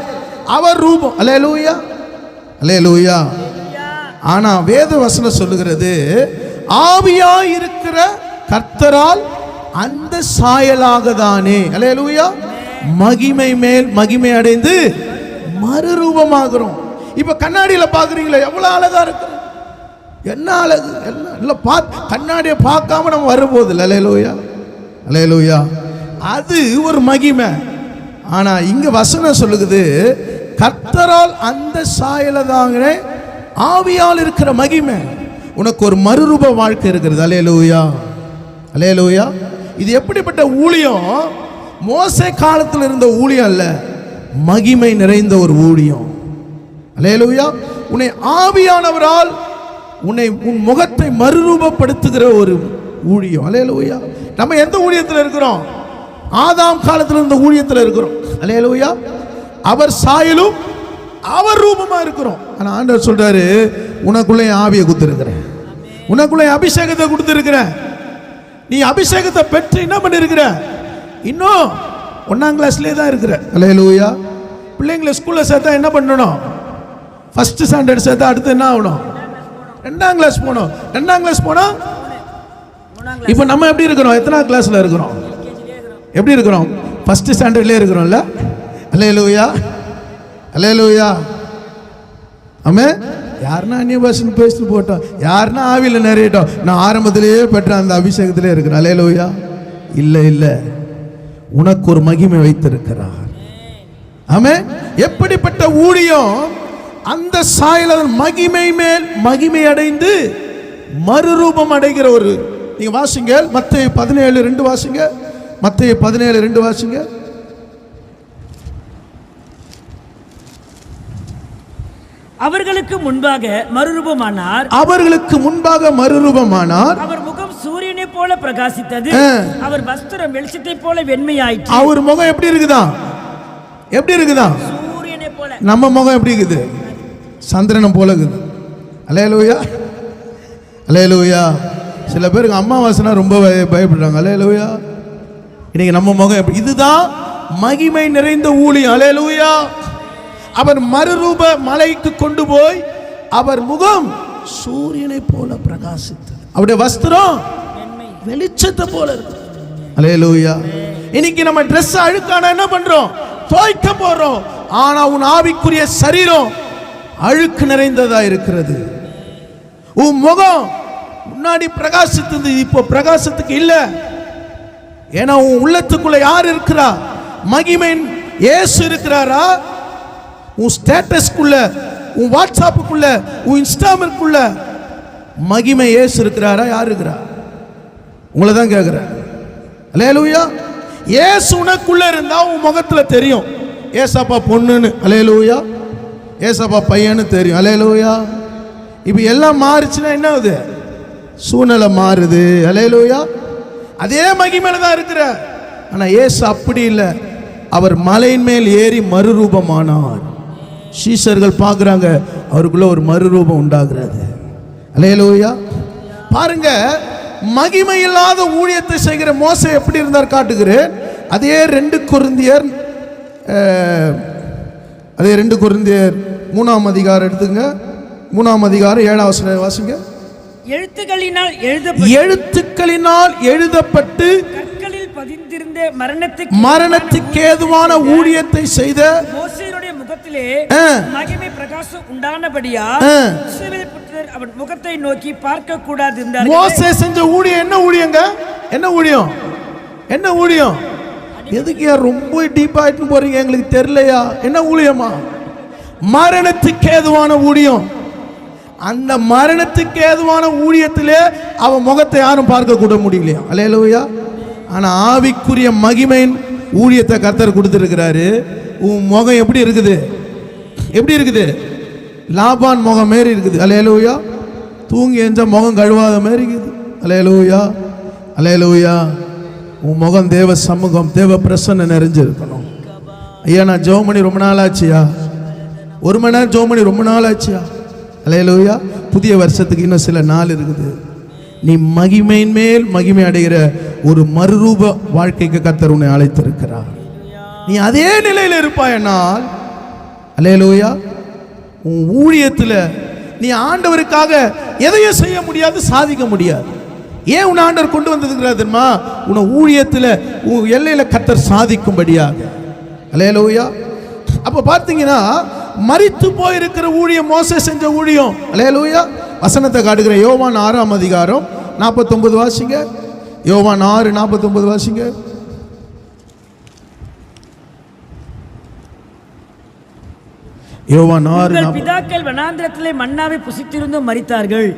அவர் ரூபம். அல்லேலூயா. அல்லேலூயா. ஆனா வேத வசனம் சொல்லுகிறது, ஆவியாயிருக்கிற கர்த்தரால் அந்த சாயலாக தானே, அல்லேலூயா, மகிமை மேல் மகிமை அடைந்து மறுரூபமாகிறோம். இப்ப கண்ணாடியில பாக்குறீங்களா எவ்வளவு அழகா இருக்கு? என்ன அழகு! எல்லாம் கண்ணாடியை பார்க்காம நம்ம வரும்போது, அல்லேலூயா. அல்லேலூயா. அது ஒரு மகிமை. ஆனா இங்க வசனம் சொல்லுகிறது, கர்த்தரால் அந்த சாயலதாங்க ஆவியால் இருக்கிற மகிமை. உனக்கு ஒரு மறுரூப வாழ்க்கை இருக்கிறது. அல்லேலூயா. அல்லேலூயா. இது எப்படிப்பட்ட ஊழியம்? மோசே காலத்தில் இருந்த ஊழியம் அல்ல, மகிமை நிறைந்த ஒரு ஊழியம். அல்லேலூயா. உன்னை ஆவியானவரால் உன் முகத்தை மறுரூபப்படுத்துகிற ஒரு ஊழியம். அல்லேலூயா. நம்ம எந்த ஊழியத்தில் இருக்கிறோம்? ஆதாம் காலத்தில் இருந்த ஊழியத்தில் இருக்கிறோம். அல்லேலூயா. அவர் சாயலும் அவர் ரூபமா இருக்கிறோம். ஆனா ஆண்டவர் சொல்றாரு, உனக்குள்ளே ஆவியை கொடுத்திருக்கிறேன், உனக்குள்ளே அபிஷேகத்தை கொடுத்திருக்கிறேன். நீ அபிஷேகத்தை பெற்று என்ன பண்ணிருக்கிற? இன்னும் 1ஆம் கிளாஸ்லேயே தான் இருக்கிற. அல்லேலூயா. பிள்ளைங்களை ஸ்கூல்ல சேர்த்தா என்ன பண்ணணும்? ஃபர்ஸ்ட் ஸ்டாண்டர்ட் சேர்த்தா அடுத்து என்ன ஆகணும்? 2ஆம் கிளாஸ் போகணும். 2ஆம் கிளாஸ் போனா இப்போ நம்ம எப்படி இருக்கிறோம்? எத்தனாம் கிளாஸ்ல இருக்கிறோம்? எப்படி இருக்கிறோம்? ஃபர்ஸ்ட் ஸ்டாண்டர்ட்லேயே இருக்கிறோம்ல. அல்லேலூயா. அல்லேலூயா. ஆமென். யாருன்னா அந்நிய பாஷை பேசிட்டு போட்டோம், யாருன்னா ஆவியில் நிறையட்டும், நான் ஆரம்பத்திலேயே பெற்ற அந்த அபிஷேகத்திலே இருக்கிறேன். அல்லேலூயா. இல்லை இல்லை, உனக்கு ஒரு மகிமை வைத்திருக்கிறார். ஆமென். எப்படிப்பட்ட ஊழியம்? அந்த சாயல் மகிமை மேல் மகிமை அடைந்து மறுரூபம் அடைகிற ஒரு. நீங்க வாசிங்க மத்தேயு 17:2 வாசிங்க. மத்தேயு 17:2 வாசிங்க. அவர்களுக்கு முன்பாக மறுரூபமானார். அவர்களுக்கு முன்பாக மறுரூபமானார். அவர் முகம் சூரியனை போல பிரகாசித்தது. அவர் வஸ்திரம் வெளிச்சத்தை போல வெண்மையாயிற்று. அவர் முகம் எப்படி இருக்குதா? எப்படி இருக்குதா? சூரியனை போல. நம்ம முகம் எப்படி இருக்குது? சந்திரனை போல இருக்குது. அல்லேலூயா. அல்லேலூயா. சில பேருக்கு அம்மாவாசைனா ரொம்ப பயப்படுறாங்க. அல்லேலூயா. இன்னைக்கு நம்ம முகம் எப்படி? இதுதான் மகிமை நிறைந்த ஊழியம். அல்லேலூயா. அவர் மறுரூப மலைக்கு கொண்டு போய் அவர் முகம் சூரியனை போல பிரகாசித்தது. அவருடைய வஸ்திரம் வெளிச்சத்தை போல இருக்கு. அல்லேலூயா. இன்னைக்கு நம்ம Dress அழுக்கான என்ன பண்றோம்? துவைக்க போறோம். ஆனா உன் ஆவிக்குரிய சரீரம் அழுக்கு நிறைந்ததா இருக்கிறது. உன் முகம் முன்னாடி பிரகாசித்தது, இப்போ பிரகாசத்துக்கு இல்ல. ஏன்னா உன் உள்ளத்துக்குள்ள யார் இருக்கிறா? மகிமை இயேசு இருக்கிறாரா? உன் ஸ்டேட்டஸ்க்குள்ள, உன் வாட்ஸ்அப்புக்குள்ள, உன் இன்ஸ்டாகிராமுக்குள்ள மகிமை இயேசு இருக்கிறாரா? யார் இருக்கிறா? உங்களை தான் கேட்கிறேன். அல்லேலூயா. இயேசு உனக்குள்ள இருந்தா உன் முகத்துல தெரியும், ஏசப்பா பொண்ணுன்னு. அல்லேலூயா. ஏசப்பா பையன்னு தெரியும். அல்லேலூயா. இப்போ எல்லாம் மாறுச்சுன்னா என்ன ஆகுது? சூழ்நிலை மாறுது. அல்லேலூயா. அதே மகிமையில தான் இருக்கிற. ஆனா இயேசு அப்படி இல்லை. அவர் மலையின் மேல் ஏறி மறுரூபமானார். சீஷர்கள் பார்க்குறாங்க, அவருக்குள்ள ஒரு மறுரூபம் உண்டாகிறது. அல்லேலூயா. பாருங்க, மகிமை இல்லாத ஊழியத்தை செய்கிற மோசே எப்படி இருந்தார் காட்டுகிறேன். அதே 2 கொரிந்தியர் 3ஆம் அதிகாரம் எடுத்துங்க. 3ஆம் அதிகாரம் 7ஆம் வசனம் வாசிங்க. எழுத்துக்களினால் எழுதப்பட்டு கற்களில் பதிந்திருந்த மரணத்துக்கு ஏதுவான ஊழியத்தை செய்த மோசேயுடைய முகத்திலே மகிமை பிரகாசம் உண்டானபடியா இஸ்ரவேல் புத்திரர் அவன் முகத்தை நோக்கி பார்க்க கூடாது என்றார். மோசே செஞ்ச ஊழியம் என்ன ஊழியங்க? என்ன ஊழியம்? என்ன ஊழியம்? எதுக்கு ரொம்ப டீப்பாயிட்டு போறீங்க? எங்களுக்கு தெரியலையா? என்ன ஊழியமா? மரணத்துக்கு ஏதுவான ஊழியம். அந்த மரணத்துக்கு ஏதுவான ஊழியத்திலே அவன் முகத்தை யாரும் பார்க்க கூட முடியலையா? அல்லேலூயா. ஆனா ஆவிக்குரிய மகிமையின் ஊழியத்தை கர்த்தர் கொடுத்திருக்கிறாரு. உன் முகம் எப்படி இருக்குது? எப்படி இருக்குது? லாபான் முகம் மாரி இருக்குது. அல்லேலூயா. தூங்கி எஞ்ச முகம் கழுவாத மாதிரி இருக்குது. அல்லேலூயா. அல்லேலூயா. உன் முகம் தேவ சமூகம், தேவ பிரசன்னம் நிறைஞ்சிருக்கணும். ஐயா, நான் ஜெபம் பண்ணி ரொம்ப நாள் ஆச்சியா? 1 மணி நேரம் ஜெபம் பண்ணி ரொம்ப நாள் ஆச்சியா? அல்லேலூயா. புதிய வருஷத்துக்கு இன்னும் சில நாள் இருக்குது. நீ மகிமையின் மேல் மகிமை அடைகிற ஒரு மறுரூப வாழ்க்கைக்கு கர்த்தர் உன்னை அழைத்திருக்கிறார். நீ அதே நிலையில் இருப்பாயனால், அல்லேலூயா, உன் ஊழியத்தில் நீ ஆண்டவருக்காக எதையும் செய்ய முடியாது, சாதிக்க முடியாது. ஏன் உன் ஆண்டவர் கொண்டு வந்திருக்கிறார் தெரியுமா? உன்னை ஊழியத்தில் உன் எல்லையில் கர்த்தர் சாதிக்கும்படியாக. அல்லேலூயா. அப்போ பார்த்தீங்கன்னா மரித்து போயிருக்கிற ஊழியம் மோசே செஞ்ச ஊழியம். அல்லேலூயா. வசனத்தை காட்டுகிற யோவான் 6ஆம் அதிகாரம் 49 வாசிங்க. யோவான் 6:49 வாசிங்க. யோவான் 6. பிதாக்கள் வனாந்திரத்திலே மன்னாவை புசித்திருந்தும் மரித்தார்கள்.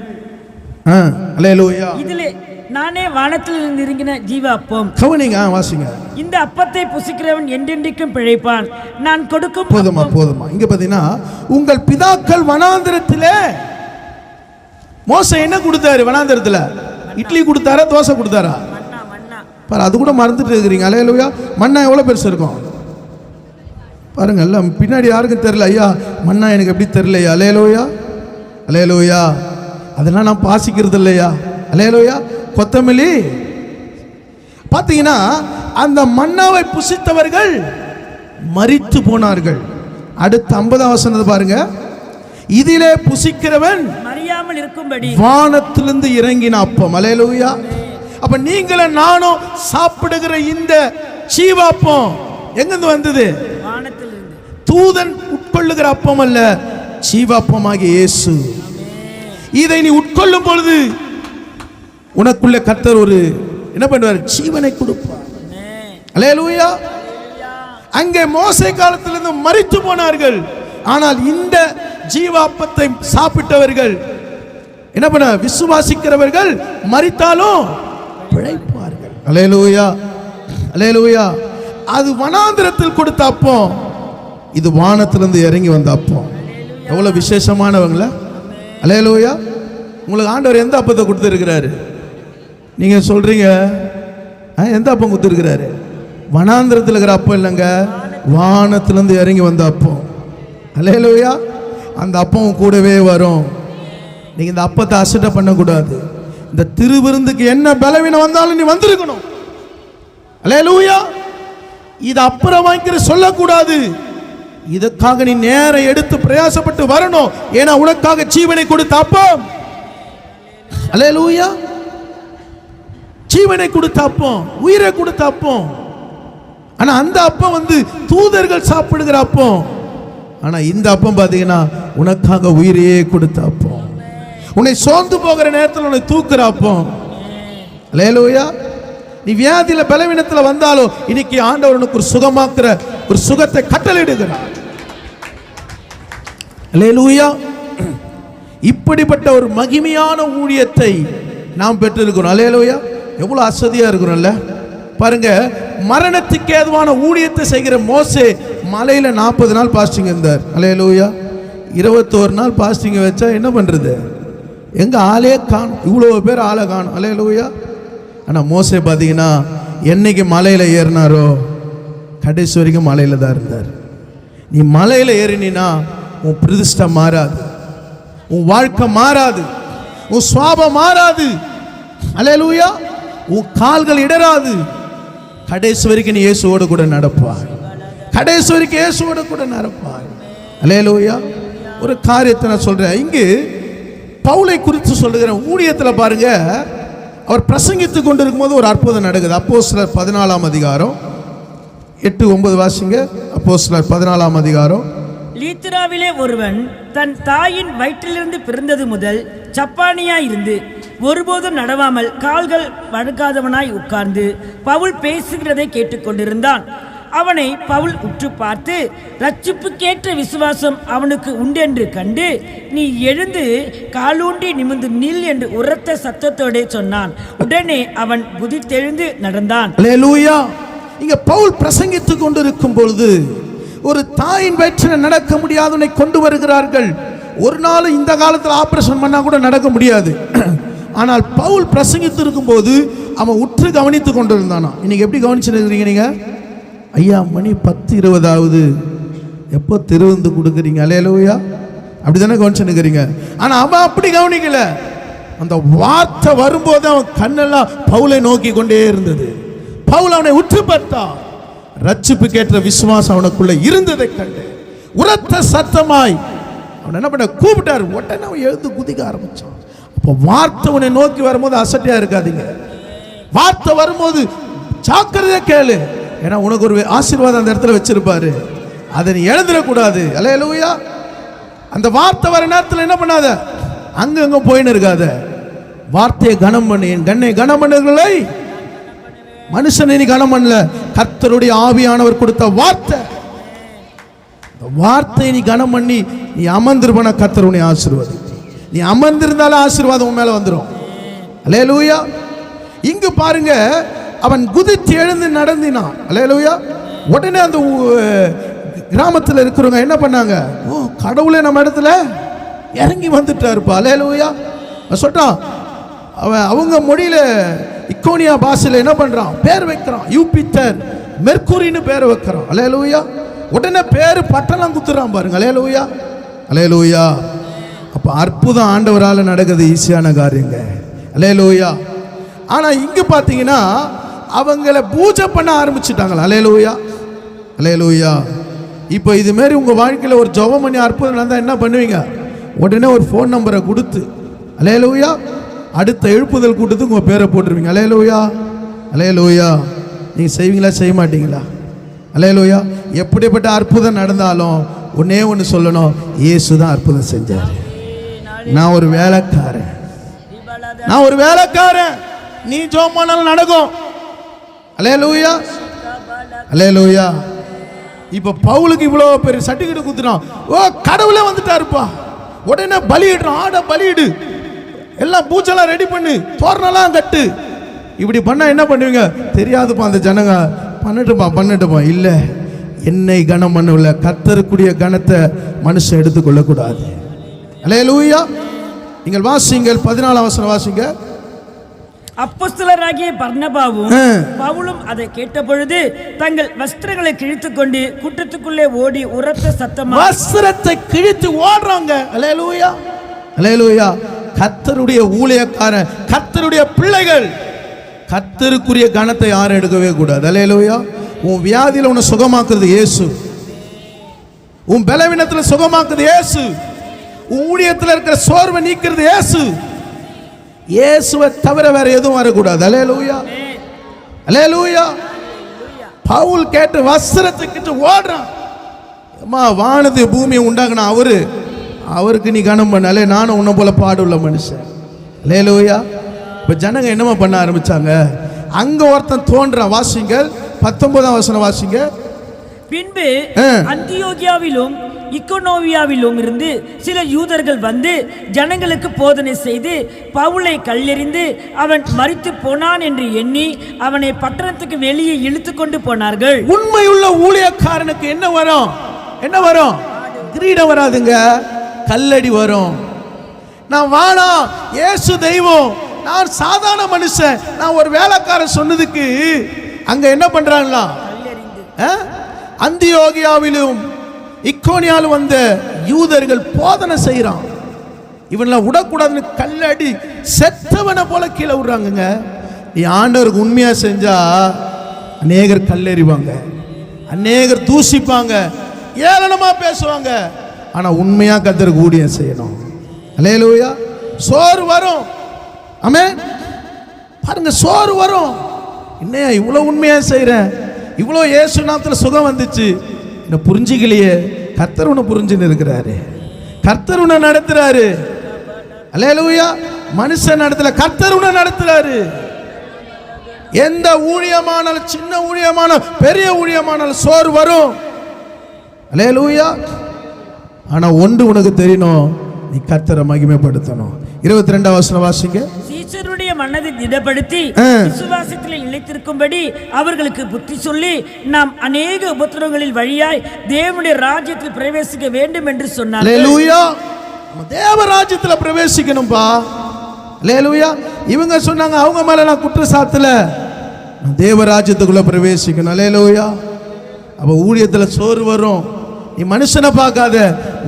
அல்லேலூயா. இதிலே நானே வானத்தில் இருந்து இறங்கின ஜீவ அப்பம். கவனிங்க, வாசிங்க. இந்த அப்பத்தை புசிக்கிறவன் என்றென்றைக்கும் பிழைப்பான். நான் கொடுக்கும் போதுமா போதுமா. இங்க பாத்தீங்கன்னா, உங்கள் பிதாக்கள் வனாந்திரத்திலே மோசே என்ன கொடுத்தாரு? வனாந்திரத்துல இட்லி கொடுத்தாரா, தோசை கொடுத்தாரா? பாரு, அது கூட மறந்துட்டு இருக்கிறீங்க. அல்லேலூயா. மண்ணா எவ்வளவு பெருசு இருக்கும் பாருங்க. எல்லாம் பின்னாடி யாருக்கும் தெரியல. ஐயா மண்ணா எனக்கு எப்படி தெரியலையா? அல்லேலூயா அல்லேலூயா. அதெல்லாம் நான் பாசிக்கிறது இல்லையா? அல்லேலூயா. கொத்தமல்லி பார்த்தீங்கன்னா, அந்த மன்னாவை புசித்தவர்கள் மரித்து போனார்கள். அடுத்த 50ஆம் வசனத்தை பாருங்க. இதிலே புசிக்கிறவன் மறியாமல் இருக்கும்படி வானத்திலிருந்து இறங்கின அப்பம். அல்லேலூயா. அப்ப நீங்களும் நானும் சாப்பிடுகிற இந்த ஜீவாப்பம் எங்கிருந்து வந்தது? வானத்திலிருந்து. தூதன் உட்கொள்ளுகிற அப்பம் அல்ல, ஜீவாப்பமாகிய இயேசு. இதை நீ உட்கொள்ளும் பொழுது உனக்குள்ள கர்த்தர் ஒரு என்ன பண்ணுவார்? ஜீவனை கொடுப்பார். அல்லேலூயா. அங்கே மோசே காலத்திலிருந்து மரித்து போனார்கள். ஆனால் இந்த ஜீவாப்பத்தை சாப்பிட்டவர்கள் என்ன பண்ண? விசுவாசிக்கிறவர்கள் மரித்தாலும் பிழைப்பார்கள். அல்லேலூயா அல்லேலூயா. அது வனாந்திரத்தில் கொடுத்த அப்பம், இது வானத்திலிருந்து இறங்கி வந்த அப்பம். எவ்வளவு விசேஷமானவங்கள. அல்லேலூயா. உங்களுக்கு ஆண்டவர் எந்த அப்பத்தை கொடுத்துருக்கிறாரு? நீங்க சொல்றீங்க எந்த அப்பம் கொடுத்துருக்கிறாரு? வனாந்திரத்தில் இருக்கிற அப்பம் இல்லைங்க, வானத்திலிருந்து இறங்கி வந்த அப்பம். அல்லேலூயா. அந்த அப்பம் கூடவே வரும். நீங்க இந்த அப்பத்தை அசட்டை பண்ணக்கூடாது. இந்த திருவிருந்துக்கு என்ன பலவீனம் வந்தாலும் நீ வந்திருக்கணும். அல்லேலூயா. இது அப்புறம் வாங்கிக்கிற சொல்லக்கூடாது. இதற்காக நீ நேரம் எடுத்து பிரயாசப்பட்டு வரணும். ஏன்னா உனக்காக ஜீவனை கொடுத்த அப்பம். அல்லேலூயா. ஜீவனை கொடுத்த அப்பம், உயிரை கொடுத்த அப்பம். ஆனா அந்த அப்பம் வந்து தூதர்கள் சாப்பிடுகிற அப்பம். ஆனா இந்த அப்பம் பாத்தீங்கன்னா உனக்காக உயிரையே கொடுத்த அப்பம். உன்னை சோர்ந்து போகிற நேரத்தில் உன்னை தூக்குற அப்பம். அல்லேலூயா. நீ வியாதியில பலவீனத்தில் வந்தாலும் இன்னைக்கு ஆண்டவர் உனக்கு ஒரு சுகமாக்குற ஒரு சுகத்தை கட்டளையிடுகிறார். அல்லேலூயா. இப்படிப்பட்ட ஒரு மகிமையான ஊழியத்தை நாம் பெற்றிருக்கிறோம். அல்லேலூயா. எவ்வளவு அசதியா இருக்கிறோம்ல பாருங்க. மரணத்துக்கு ஏதுவான ஊழியத்தை செய்கிற மோசே மலையில 40 நாள் பாஸ்டிங் இருந்தார். அல்லேலூயா. 21 நாள் பாஸ்டிங் வச்சா என்ன பண்றது? எங்க ஆளே காணும், இவ்வளவு பேர் ஆளை காணும். அல்லேலூயா. ஆனா மோசே பார்த்தீங்கன்னா என்னைக்கு மலையில ஏறினாரோ கடைசி வரைக்கும் மலையில தான் இருந்தார். நீ மலையில ஏறினா உன் பிரதிஷ்டை மாறாது, உன் வாழ்க்கை மாறாது, உன் சுவாபம் மாறாது. அல்லேலூயா. உன் கால்கள் இடராது. கடைசி வரைக்கும் நீ இயேசுவோடு கூட நடப்பாய். கடைசி வரைக்கும் இயேசுவோடு கூட நடப்பாய். அல்லேலூயா. ஒரு காரியத்தை நான் சொல்றேன். இங்கு பவுலை குறித்து சொல்லுகிற ஊழியத்தில் பாருங்க, அவர் பிரசங்கித்து கொண்டிருக்கும் போது ஒரு அற்புதம் நடக்குது. அப்போஸ்தலர் 14ஆம் அதிகாரம் 8-9 வாசிங்க. அப்போஸ்தலர் 14ஆம் அதிகாரம். லீத்திராவிலே ஒருவன் தன் தாயின் வயிற்றிலிருந்து பிறந்தது முதல் சப்பானியாய் இருந்து ஒருபோதும் நடவாமல் கால்கள் வழுக்காதவனாய் உட்கார்ந்து பவுல் பேசுகிறதை கேட்டுக்கொண்டிருந்தான். அவனை பவுல் உற்று பார்த்து, ரட்சிப்புக்கேற்ற விசுவாசம் அவனுக்கு உண்டென்று கண்டு, நீ எழுந்து காலூண்டி நிமிர்ந்து நில் என்று உரத்த சத்தத்தோடு சொன்னான். உடனே அவன் குதித்தெழுந்து நடந்தான். அல்லேலூயா. இங்க பவுல் பிரசங்கித்துக் கொண்டிருக்கும் பொழுது ஒரு தாயின் வயிற்றில் நடக்க முடியாதவனை கொண்டு வருகிறார்கள். ஒரு நாள் இந்த காலத்தில் ஆபரேஷன் பண்ணா கூட நடக்க முடியாது. ஆனால் பவுல் பிரசங்கித்து இருக்கும் போது அவன் உற்று கவனித்து கொண்டிருந்தானா. இன்னைக்கு எப்படி கவனிச்சுருக்கிறீங்க நீங்க? ஐயா மணி 10-20 ஆகுது, எப்போ திருவிருந்து கொடுக்குறீங்க? அல்லேலூயா. அப்படிதானே கவனிச்சுருக்கிறீங்க. ஆனா அவன் அப்படி கவனிக்கல. அந்த வார்த்தை வரும்போது அவன் கண்ணெல்லாம் பவுலை நோக்கி கொண்டே இருந்தது. பவுல் அவனை உற்று பார்த்தா, ரட்சிப்பு கேட்ட விசுவாசம் அவனுக்குள்ள இருந்ததை கண்டு உரத்த சத்தமாய் அவன் என்ன பண்ண கூப்பிட்டார். உடனே அவன் எழுந்து குதிக்க ஆரம்பிச்சான். அப்போ வார்த்தை உன்னை நோக்கி வரும்போது அசட்டியா இருக்காதீங்க. வார்த்தை வரும்போது ஜாக்கிரதையா கேளு. ஏன்னா உனக்கு ஒரு ஆசீர்வாதம் அந்த இடத்துல வச்சிருப்பாரு, அதை நீ எழுந்துடக்கூடாது. அல்லேலூயா. அந்த வார்த்தை வர நேரத்தில் என்ன பண்ணாத, அங்கங்க போயின்னு இருக்காத. வார்த்தையை கனம் பண்ணு. என் கண்ணை கனம் பண்ணுகளை மனுஷனை நீ கனம் பண்ணல, கர்த்தருடைய ஆவியானவர் கொடுத்த வார்த்தை. வார்த்தையை நீ கனம் பண்ணி நீ அமர்ந்திருப்பன கர்த்தர் உன்னை ஆசீர்வாதம். நீ அமர்ந்திருந்தாலும் ஆசீர்வாதம் உன் மேல வந்துடும். அல்லேலூயா. இங்கு பாருங்க, அவன் குதித்து எழுந்து நடந்தினான். அல்லேலூயா. உடனே அந்த கிராமத்தில் இருக்கிறவங்க என்ன பண்ணாங்க? ஓ, கடவுளே நம்ம இடத்துல இறங்கி வந்துட்டாருப்பா. அல்லேலூயா. சொல்றான் அவன் அவங்க மொழியில இக்கோனியா பாஷையில் என்ன பண்றான்? பேர் வைக்கிறான். யூபிட்டர் மெர்க்குரின்னு பேர் வைக்கிறான். அல்லேலூயா. உடனே பேரு பட்டணம் குத்துறான் பாருங்க. அல்லேலூயா. அல்லேலூயா. அப்ப அற்புதம் ஆண்டவரால் நடக்குது, ஈஸியான காரியங்க. அல்லேலூயா. ஆனா இங்க பாத்தீங்கன்னா அவங்கள பூஜை பண்ண ஆரம்பிச்சுட்டாங்களா. அல்லேலூயா. அல்லேலூயா. இப்போ இது மாதிரி உங்க வாழ்க்கையில் ஒரு ஜெபம் பண்ணி அற்புதம் நடந்தா என்ன பண்ணுவீங்க? உடனே ஒரு ஃபோன் நம்பரை கொடுத்து அல்லேலூயா அடுத்த எழுப்புதல் கூட்டத்துக்கு உங்க பேரை போட்டுருவீங்க. அல்லேலூயா. அல்லேலூயா. நீங்க செய்வீங்களா, செய்ய மாட்டீங்களா? அல்லேலூயா. எப்படிப்பட்ட அற்புதம் நடந்தாலும் ஒன்னே ஒன்று சொல்லணும், இயேசு தான் அற்புதம் செஞ்சார். நான் ஒரு வேலைக்காரன், நான் ஒரு வேலைக்காரன். நீ ஜெபம் பண்ணாலும் நடக்கும். அல்லேலூயா. அல்லேலூயா. இப்ப பவுலுக்கு இவ்வளவு பெரிய சர்டிபிகேட் குடுத்துறான். ஓ, கடவுளே வந்துட்டாருப்பா. உடனே பலியிடுறான். ஆட பலியிடு, எல்லாம் பூஜைலாம் ரெடி பண்ணு, தோரணெல்லாம் கட்டு. இப்படி பண்ணா என்ன பண்ணுவீங்க? தெரியாதுப்பா அந்த ஜனங்க. பண்ணட்டுப்பா. இல்ல, என்னை கனம் பண்ணல, கர்த்தருக்குரிய கனத்தை மனுஷன் எடுத்துக்கொள்ளக்கூடாது. அல்லேலூயா. நீங்கள் வாசிங்கள் 14 வசனம் வாசிங்க. அப்போஸ்தலராகிய பர்னபாவும் பவுலும் அதை கேட்ட பொழுது தங்கள் வஸ்திரங்களை கிழித்துக் கொண்டு கூட்டத்துக்குள்ளே ஓடி உரத்த சத்தமாக வஸ்திரத்தை கிழித்து ஓடுறாங்க. அல்லேலூயா. அல்லேலூயா. கர்த்தருடைய ஊழியக்காரன், கர்த்தருடைய பிள்ளைகள், கர்த்தருக்குரிய கனத்தை யாரும் எடுக்கவே கூடாது. அல்லேலூயா. உன் வியாதியில உன்னை சுகமாக்குறது இயேசு. உன் பலவீனத்தில் சுகமாக்குறது இயேசு. உன் ஊழியத்தில் இருக்கிற சோர்வை நீக்கிறது இயேசு. இயேசுவை தவிர வேற எதுவும் வரக்கூடாது. அல்லேலூயா. அல்லேலூயா. பவுல் கேட்டு வஸ்திரத்தை கிட்ட ஓடுறான். அம்மா, வானது பூமியை உண்டாக்குன அவருக்கு நீ கனம் பண்ணாலே, நானும் உன்னை போல பாடுள்ள மனுஷன். அல்லேலூயா. இப்ப ஜனங்க என்னமா பண்ண ஆரம்பிச்சாங்க? அங்க ஒருத்தன் தோன்றான். வாசிங்கள் 19 வசனம் வாசிங்க. பின்பு அந்தியோகியாவிலும் இக்கோனோவியாவிலும் இருந்து சில யூதர்கள் வந்து ஜனங்களுக்கு போதனை செய்து பவுலை கல்லெறிந்து அவன் மரித்து போனான் என்று எண்ணி அவனை பட்டணத்துக்கு வெளியே இழுத்து கொண்டு போனார்கள். உண்மையுள்ள ஊழியக்காரனுக்கு என்ன வரும்? என்ன வரும்? கிரீடம் வராதுங்க, கல்லடி வரும். நான் வானா, இயேசு தெய்வம், நான் சாதாரண மனுஷன், நான் ஒரு வேலைக்காரன் சொன்னதுக்கு அங்க என்ன பண்றாங்களா? அந்தியோகியாவிலும் இக்கோனியாலும் வந்த யூதர்கள் போதனை செய்யறான். இவனெல்லாம் விடக்கூடாதுன்னு கல்லடி செத்தவனை போல கீழே விடுறாங்க. நீ ஆண்டவருக்கு உண்மையா செஞ்சா அநேகர் கல்லெறிவாங்க, அநேகர் தூசிப்பாங்க, ஏளனமா பேசுவாங்க. ஆனா உண்மையா கர்த்தருக்கு ஊழியம் செய்யணும். அல்லேலூயா. சோறு வரும். ஆமென். பாருங்க, சோறு வரும். என்னையா இவ்வளவு உண்மையா செய்யறேன், இவ்வளவு இயேசு நாமத்துல சுகம் வந்துச்சு, என்ன புரிஞ்சிக்கலையே. கர்த்தர் உன்னை புரிஞ்சுன்னு இருக்கிறாரு, கர்த்தர் உன்னை நடத்துறாரு. அல்லேலூயா. மனுஷன் நடத்தல, கர்த்தர் உன்னை நடத்துறாரு. எந்த ஊழியமானாலும், சின்ன ஊழியமானாலும் பெரிய ஊழியமானாலும் சோறு வரும். அல்லேலூயா. ஆனா ஒன்று உனக்கு தெரியணும், நீ கர்த்தரை மகிமைப்படுத்தணும். 22 வசனம் வாசிங்க. சீசருடைய மனதை திடப்படுத்தி விசுவாசத்தில் நிலைத்திருக்கும்படி அவர்களுக்கு புத்தி சொல்லி நாம் அநேக உபத்திரவங்களில் வழியாய் தேவனுடைய ராஜ்யத்தில் பிரவேசிக்க வேண்டும் என்று சொன்னார். அல்லேலூயா. தேவ ராஜ்யத்தில் பிரவேசிக்கணும்பா. அல்லேலூயா. இவங்க சொன்னாங்க அவங்க மேல நான் குற்றச்சாட்டுல, நான் தேவ ராஜ்யத்துக்குள்ள பிரவேசிக்கணும். அல்லேலூயா. அப்ப ஊழியத்துல சோறு வரும். நீ மனுஷனை பார்க்காத,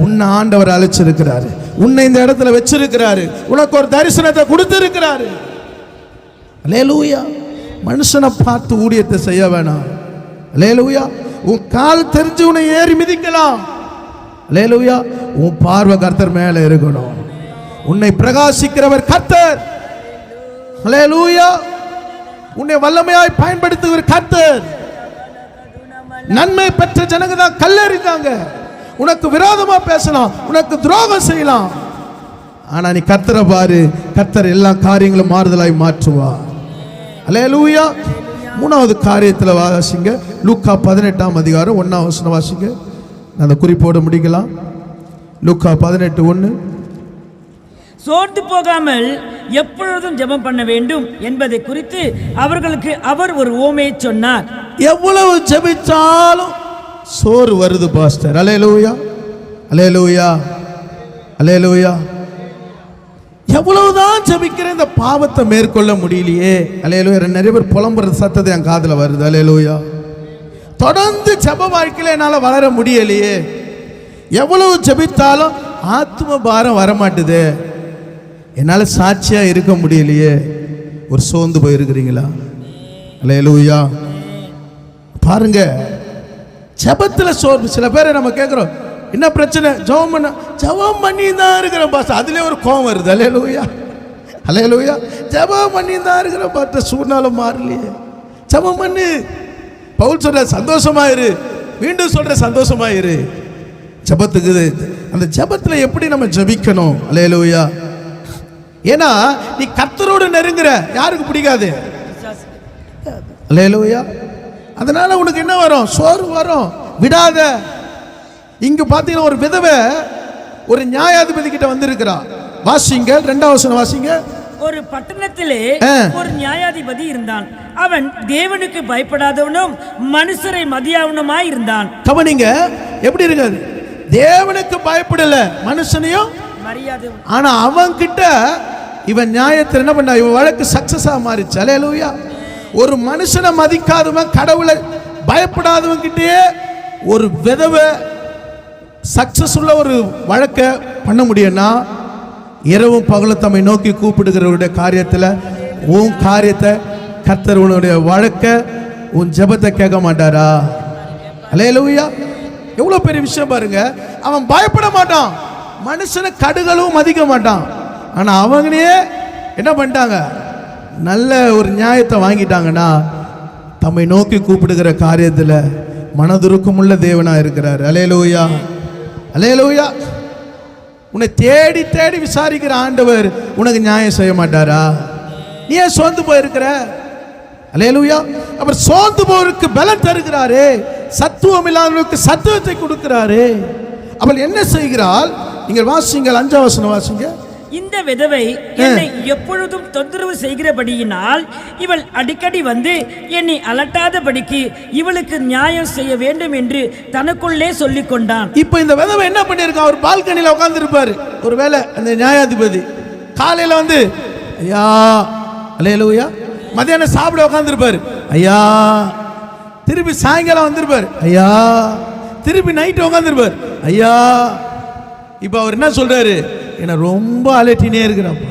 உன்னை ஆண்டவர் அழைச்சிருக்கிறாரு, உன்னை இந்த இடத்துல வச்சிருக்கிறாரு, உனக்கு ஒரு தரிசனத்தை கொடுத்திருக்கிறாரு. அல்லேலூயா. மனுஷனை பார்த்து ஊழியத்தை செய்ய வேணாம். அல்லேலூயா. உன் கால் தெரிஞ்சு உன்னை ஏறி மிதிக்கலாம். அல்லேலூயா. உன் பார்வை கர்த்தர் மேல இருக்கணும். உன்னை பிரகாசிக்கிறவர் கர்த்தர். அல்லேலூயா. உன்னை வல்லமையாய் பயன்படுத்துகிற கர்த்தர். நன்மை பெற்ற ஜனங்க தான் கல்லெறிந்தாங்க. உனக்கு விரோதமா பேசலாம், உனக்கு துரோகம் செய்யலாம், ஆனா நீ கர்த்தரை பாரு, கர்த்தர் எல்லா காரியங்களும் மாறுதலாய் மாற்றுவார். அல்லேலூயா. 3வது காரியத்தில் வாசிங்க. லூக்கா 18 அதிகாரம் 1 வசனம் வாசிங்க. அந்த குறிப்போடு முடிக்கலாம். லூக்கா 18:1. சோர்ந்து போகாமல் எப்பொழுதும் ஜெபம் பண்ண வேண்டும் என்பதை குறித்து அவர்களுக்கு அவர் ஒரு ஓமையை சொன்னார். எவ்வளவு ஜெபிச்சாலும் சோறு வருது பாஸ்டர். அல்லேலூயா, அல்லேலூயா, அல்லேலூயா. எவ்வளவுதான் ஜெபிக்கிற இந்த பாவத்தை மேற்கொள்ள முடியலையே. அல்லேலூயா. நிறைய பேர் புலம்புற சத்தத்தை என் காதுல வருது. அல்லேலூயா. தொடர்ந்து ஜெப வாழ்க்கையில என்னால வளர முடியலையே. எவ்வளவு ஜெபித்தாலும் ஆத்ம பாரம் வரமாட்டுது. என்னால சாட்சியா இருக்க முடியலையே. ஒரு சோர்ந்து போயிருக்கிறீங்களா? அல்லேலூயா. பாருங்க, ஜெபத்துல சோர்வு. சில பேரை நம்ம கேட்கிறோம், என்ன பிரச்சனை? ஜெபம் பண்ணி தான் இருக்கிற பாஸ். அதுல ஒரு கோபம் வருது. அல்லேலூயா, அல்லேலூயா. ஜெபம் பண்ணி தான் இருக்கிற பார்த்த சூழ்நிலை மாறலையே. ஜெபம் பண்ணு. பவுல் சொல்ற சந்தோஷமாயிரு. மீண்டும் சொல்ற சந்தோஷமாயிரு. ஜெபத்துக்கு அந்த ஜெபத்துல எப்படி நம்ம ஜெபிக்கணும்? அல்லேலூயா. ஏன்னா நீ கர்த்தரோடு நெருங்குற, யாருக்கு பிடிக்காது? அல்லேலூயா. அதனால உனக்கு என்ன வரும்? சோர்வு வரும். விடாத. இங்க பாத்தீங்கன்னா ஒரு விதவை ஒரு நியாயாதிபதி கிட்ட வந்திருக்கிறா. வாசிங்க, 2வது வசனம் வாசிங்க. ஒரு பட்டணத்திலே ஒரு நியாயாதிபதி இருந்தான். அவன் தேவனுக்கு பயப்படாதவனும் மனுஷரை மதியாதவனுமாய் இருந்தான். கவனிங்க, எப்படி இருக்காது? தேவனுக்கு பயப்படல, மனுஷனையும் மரியாதை. ஆனா அவன் கிட்ட இவன் நியாயத்தை என்ன பண்ணா? இவன் வழக்கு சக்சஸா மாறிச்சு. அல்லேலூயா. ஒரு மனுஷனை மதிக்காதவன், கடவுளை பயப்படாதவன் கிட்டே ஒரு விதவை சக்சஸ் உள்ள ஒரு வழக்கை பண்ண முடியும்னா, இரவும் பகலும் தம்மை நோக்கி கூப்பிடுகிறவருடைய காரியத்தில் உன் காரியத்தை கர்த்தர் உன்னுடைய வழக்க உன் ஜெபத்தை கேட்க மாட்டாரா? அல்லேலூயா. எவ்வளோ பெரிய விஷயம் பாருங்க. அவன் பயப்பட மாட்டான், மனுஷனை கடுகளும் மதிக்க மாட்டான். ஆனால் அவங்களே என்ன பண்ணிட்டாங்க? நல்ல ஒரு நியாயத்தை வாங்கிட்டாங்கன்னா, தம்மை நோக்கி கூப்பிடுகிற காரியத்தில் மனதுருக்கமுள்ள தேவனாக இருக்கிறார். அல்லேலூயா, அல்லேலூயா. உன்னை தேடி தேடி விசாரிக்கிற ஆண்டவர் உனக்கு நியாயம் செய்ய மாட்டாரா? நீ ஏன் சோர்ந்து போயிருக்கிற? அல்லேலூயா. அவர் சோர்ந்து போருக்கு பலம் தருகிறாரே, சத்துவம் இல்லாதவர்களுக்கு சத்துவத்தை கொடுக்கிறாரே. அவள் என்ன செய்கிறாள்? நீங்கள் வாசிங்கள், 5வது வசனம் வாசிங்க. இந்த விதவை என்னை எப்பொழுதும் தொந்தரவு செய்கிறபடியினால் இவள் அடிக்கடி வந்து என்னை அலட்டாதபடிக்கு இவளுக்கு நியாயம் செய்ய வேண்டும் என்று தனக்குள்ளே சொல்லிக் கொண்டான். இப்ப இந்த விதவை என்ன பண்ணிருக்கா? ஒரு பால்கனில உட்கார்ந்து இருப்பாரு. ஒருவேளை அந்த நியாயாதிபதி காலையில வந்து ஐயா, அல்லேலூயா. மத்தியானம் சாப்பிட உட்கார்ந்து இருப்பாரு, ஐயா. திருப்பி சாயங்காலம் வந்திருப்பாரு, ஐயா. திருப்பி நைட்டு உட்கார்ந்து இருப்பாரு, ஐயா. இப்ப அவர் என்ன சொல்றாரு? என்ன ரொம்ப அலட்டினே இருக்கிறப்ப,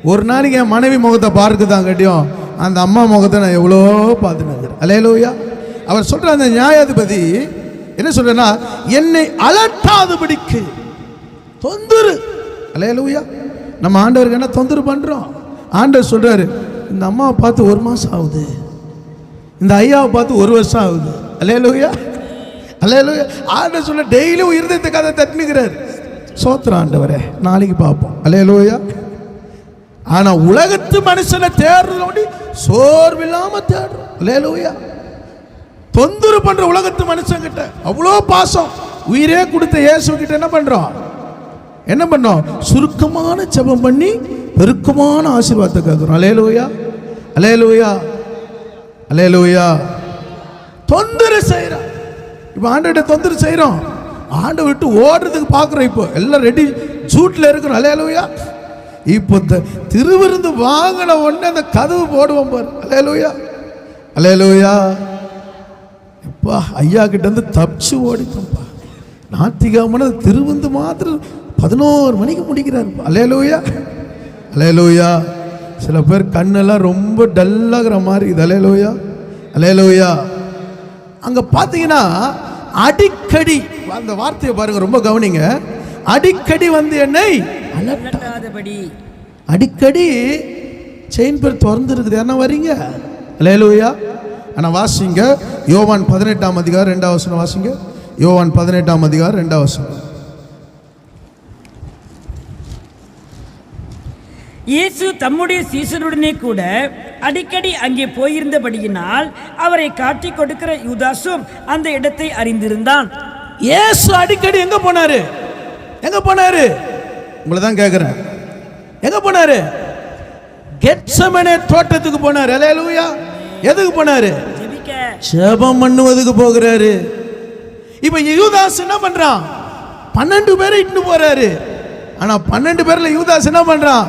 ஒரு நாளைக்கு என் மனைவி முகத்தை பார்க்குதான் கட்டியும் அந்த அம்மா முகத்தை நான் எவ்வளோ பார்த்துன்னு இருக்கிறேன். அல்லேலூயா. அவர் சொல்ற அந்த நியாயாதிபதி என்ன சொல்றேன்னா, என்னை அலட்டாதபடிக்கு தொந்தரு. அல்லேலூயா. நம்ம ஆண்டவருக்கு என்ன தொந்தரு பண்றோம்? ஆண்டவர் சொல்றாரு, இந்த அம்மாவை பார்த்து 1 மாசம் ஆகுது, இந்த ஐயாவை பார்த்து 1 வருஷம் ஆகுது. அல்லேலூயா, அல்லேலூயா. ஆண்டவர் சொல்ல டெய்லியும் இருதயத்தை கதை தட்டுனுக்கிறார். சோத்திர ஆண்டவரே, நாளைக்கு பார்ப்போம். அல்லேலூயா. ஆனா உலகத்து மனுஷனை தேடுறது சோர்வில்லாம தேடுறோம். அல்லேலூயா. தொந்தரு பண்ற உலகத்து மனுஷன் கிட்ட அவ்வளோ பாசம், உயிரே கொடுத்த இயேசு கிட்ட என்ன பண்றோம்? என்ன பண்ணோம்? சுருக்கமான ஜெபம் பண்ணி பெருக்கமான ஆசீர்வாதத்தை கேட்கிறோம். அல்லேலூயா, அல்லேலூயா, அல்லேலூயா. தொந்தரு செய்யறோம். இப்ப ஆண்டவர்கிட்ட தொந்தரு செய்யறோம், ஆண்டை விட்டு ஓடுறதுக்கு பார்க்குறோம். இப்போ எல்லாம் ரெடி ஜூட்டில் இருக்கிறோம். அல்லேலூயா. இப்போ திருவிருந்து வாங்கின உடனே அந்த கதவு போடுவோம் பாரு. அல்லேலூயா, அல்லேலூயா. எப்பா ஐயா கிட்ட இருந்து தப்பிச்சு ஓடிப்போம்ப்பா. ஞாயிற்றுக்கிழமை திருவிருந்து மாத்திரம் 11 மணிக்கு முடிக்கிறாரு. அல்லேலூயா, அல்லேலூயா. சில பேர் கண்ணெல்லாம் ரொம்ப டல்லாகிற மாதிரி இது. அல்லேலூயா, அல்லேலூயா. அங்கே பார்த்தீங்கன்னா அடிக்கடி, அந்த வார்த்தையை பாருங்க, ரொம்ப கவனிங்க. அடிக்கடி வந்து என்னை அலட்டாதபடி. அடிக்கடி செயின் பேர் திறந்து இருக்குது. என்ன வரீங்க? அல்லேலூயா. ஆனால் வாசிங்க, யோவான் 18ஆம் அதிகாரம் 2வது வசனம் வாசிங்க. யோவான் 18ஆம் அதிகாரம் 2வது வசனம். இயேசு தம்முடைய சீசருடனே கூட அடிக்கடி அங்கே போயிருந்தபடியினால் அவரை காட்டிக் கொடுக்கிற யூதாசும் அந்த இடத்தை அறிந்திருந்தான். இயேசு அடிக்கடி எங்க போனாரு? எங்க போனாரு? உங்களை தான் கேட்கிறேன். எங்க போனாரு? கெத்செமனே தோட்டத்துக்கு போனார். அல்லேலூயா. எதுக்கு போனாரு? ஜெபிக்க. ஜெபம் பண்ணுவதுக்கு போகிறாரு. இப்ப யூதாஸ் என்ன பண்றான்? 12 பேரை இட்டு போறாரு. ஆனா 12 பேர்ல யூதாஸ் என்ன பண்றான்?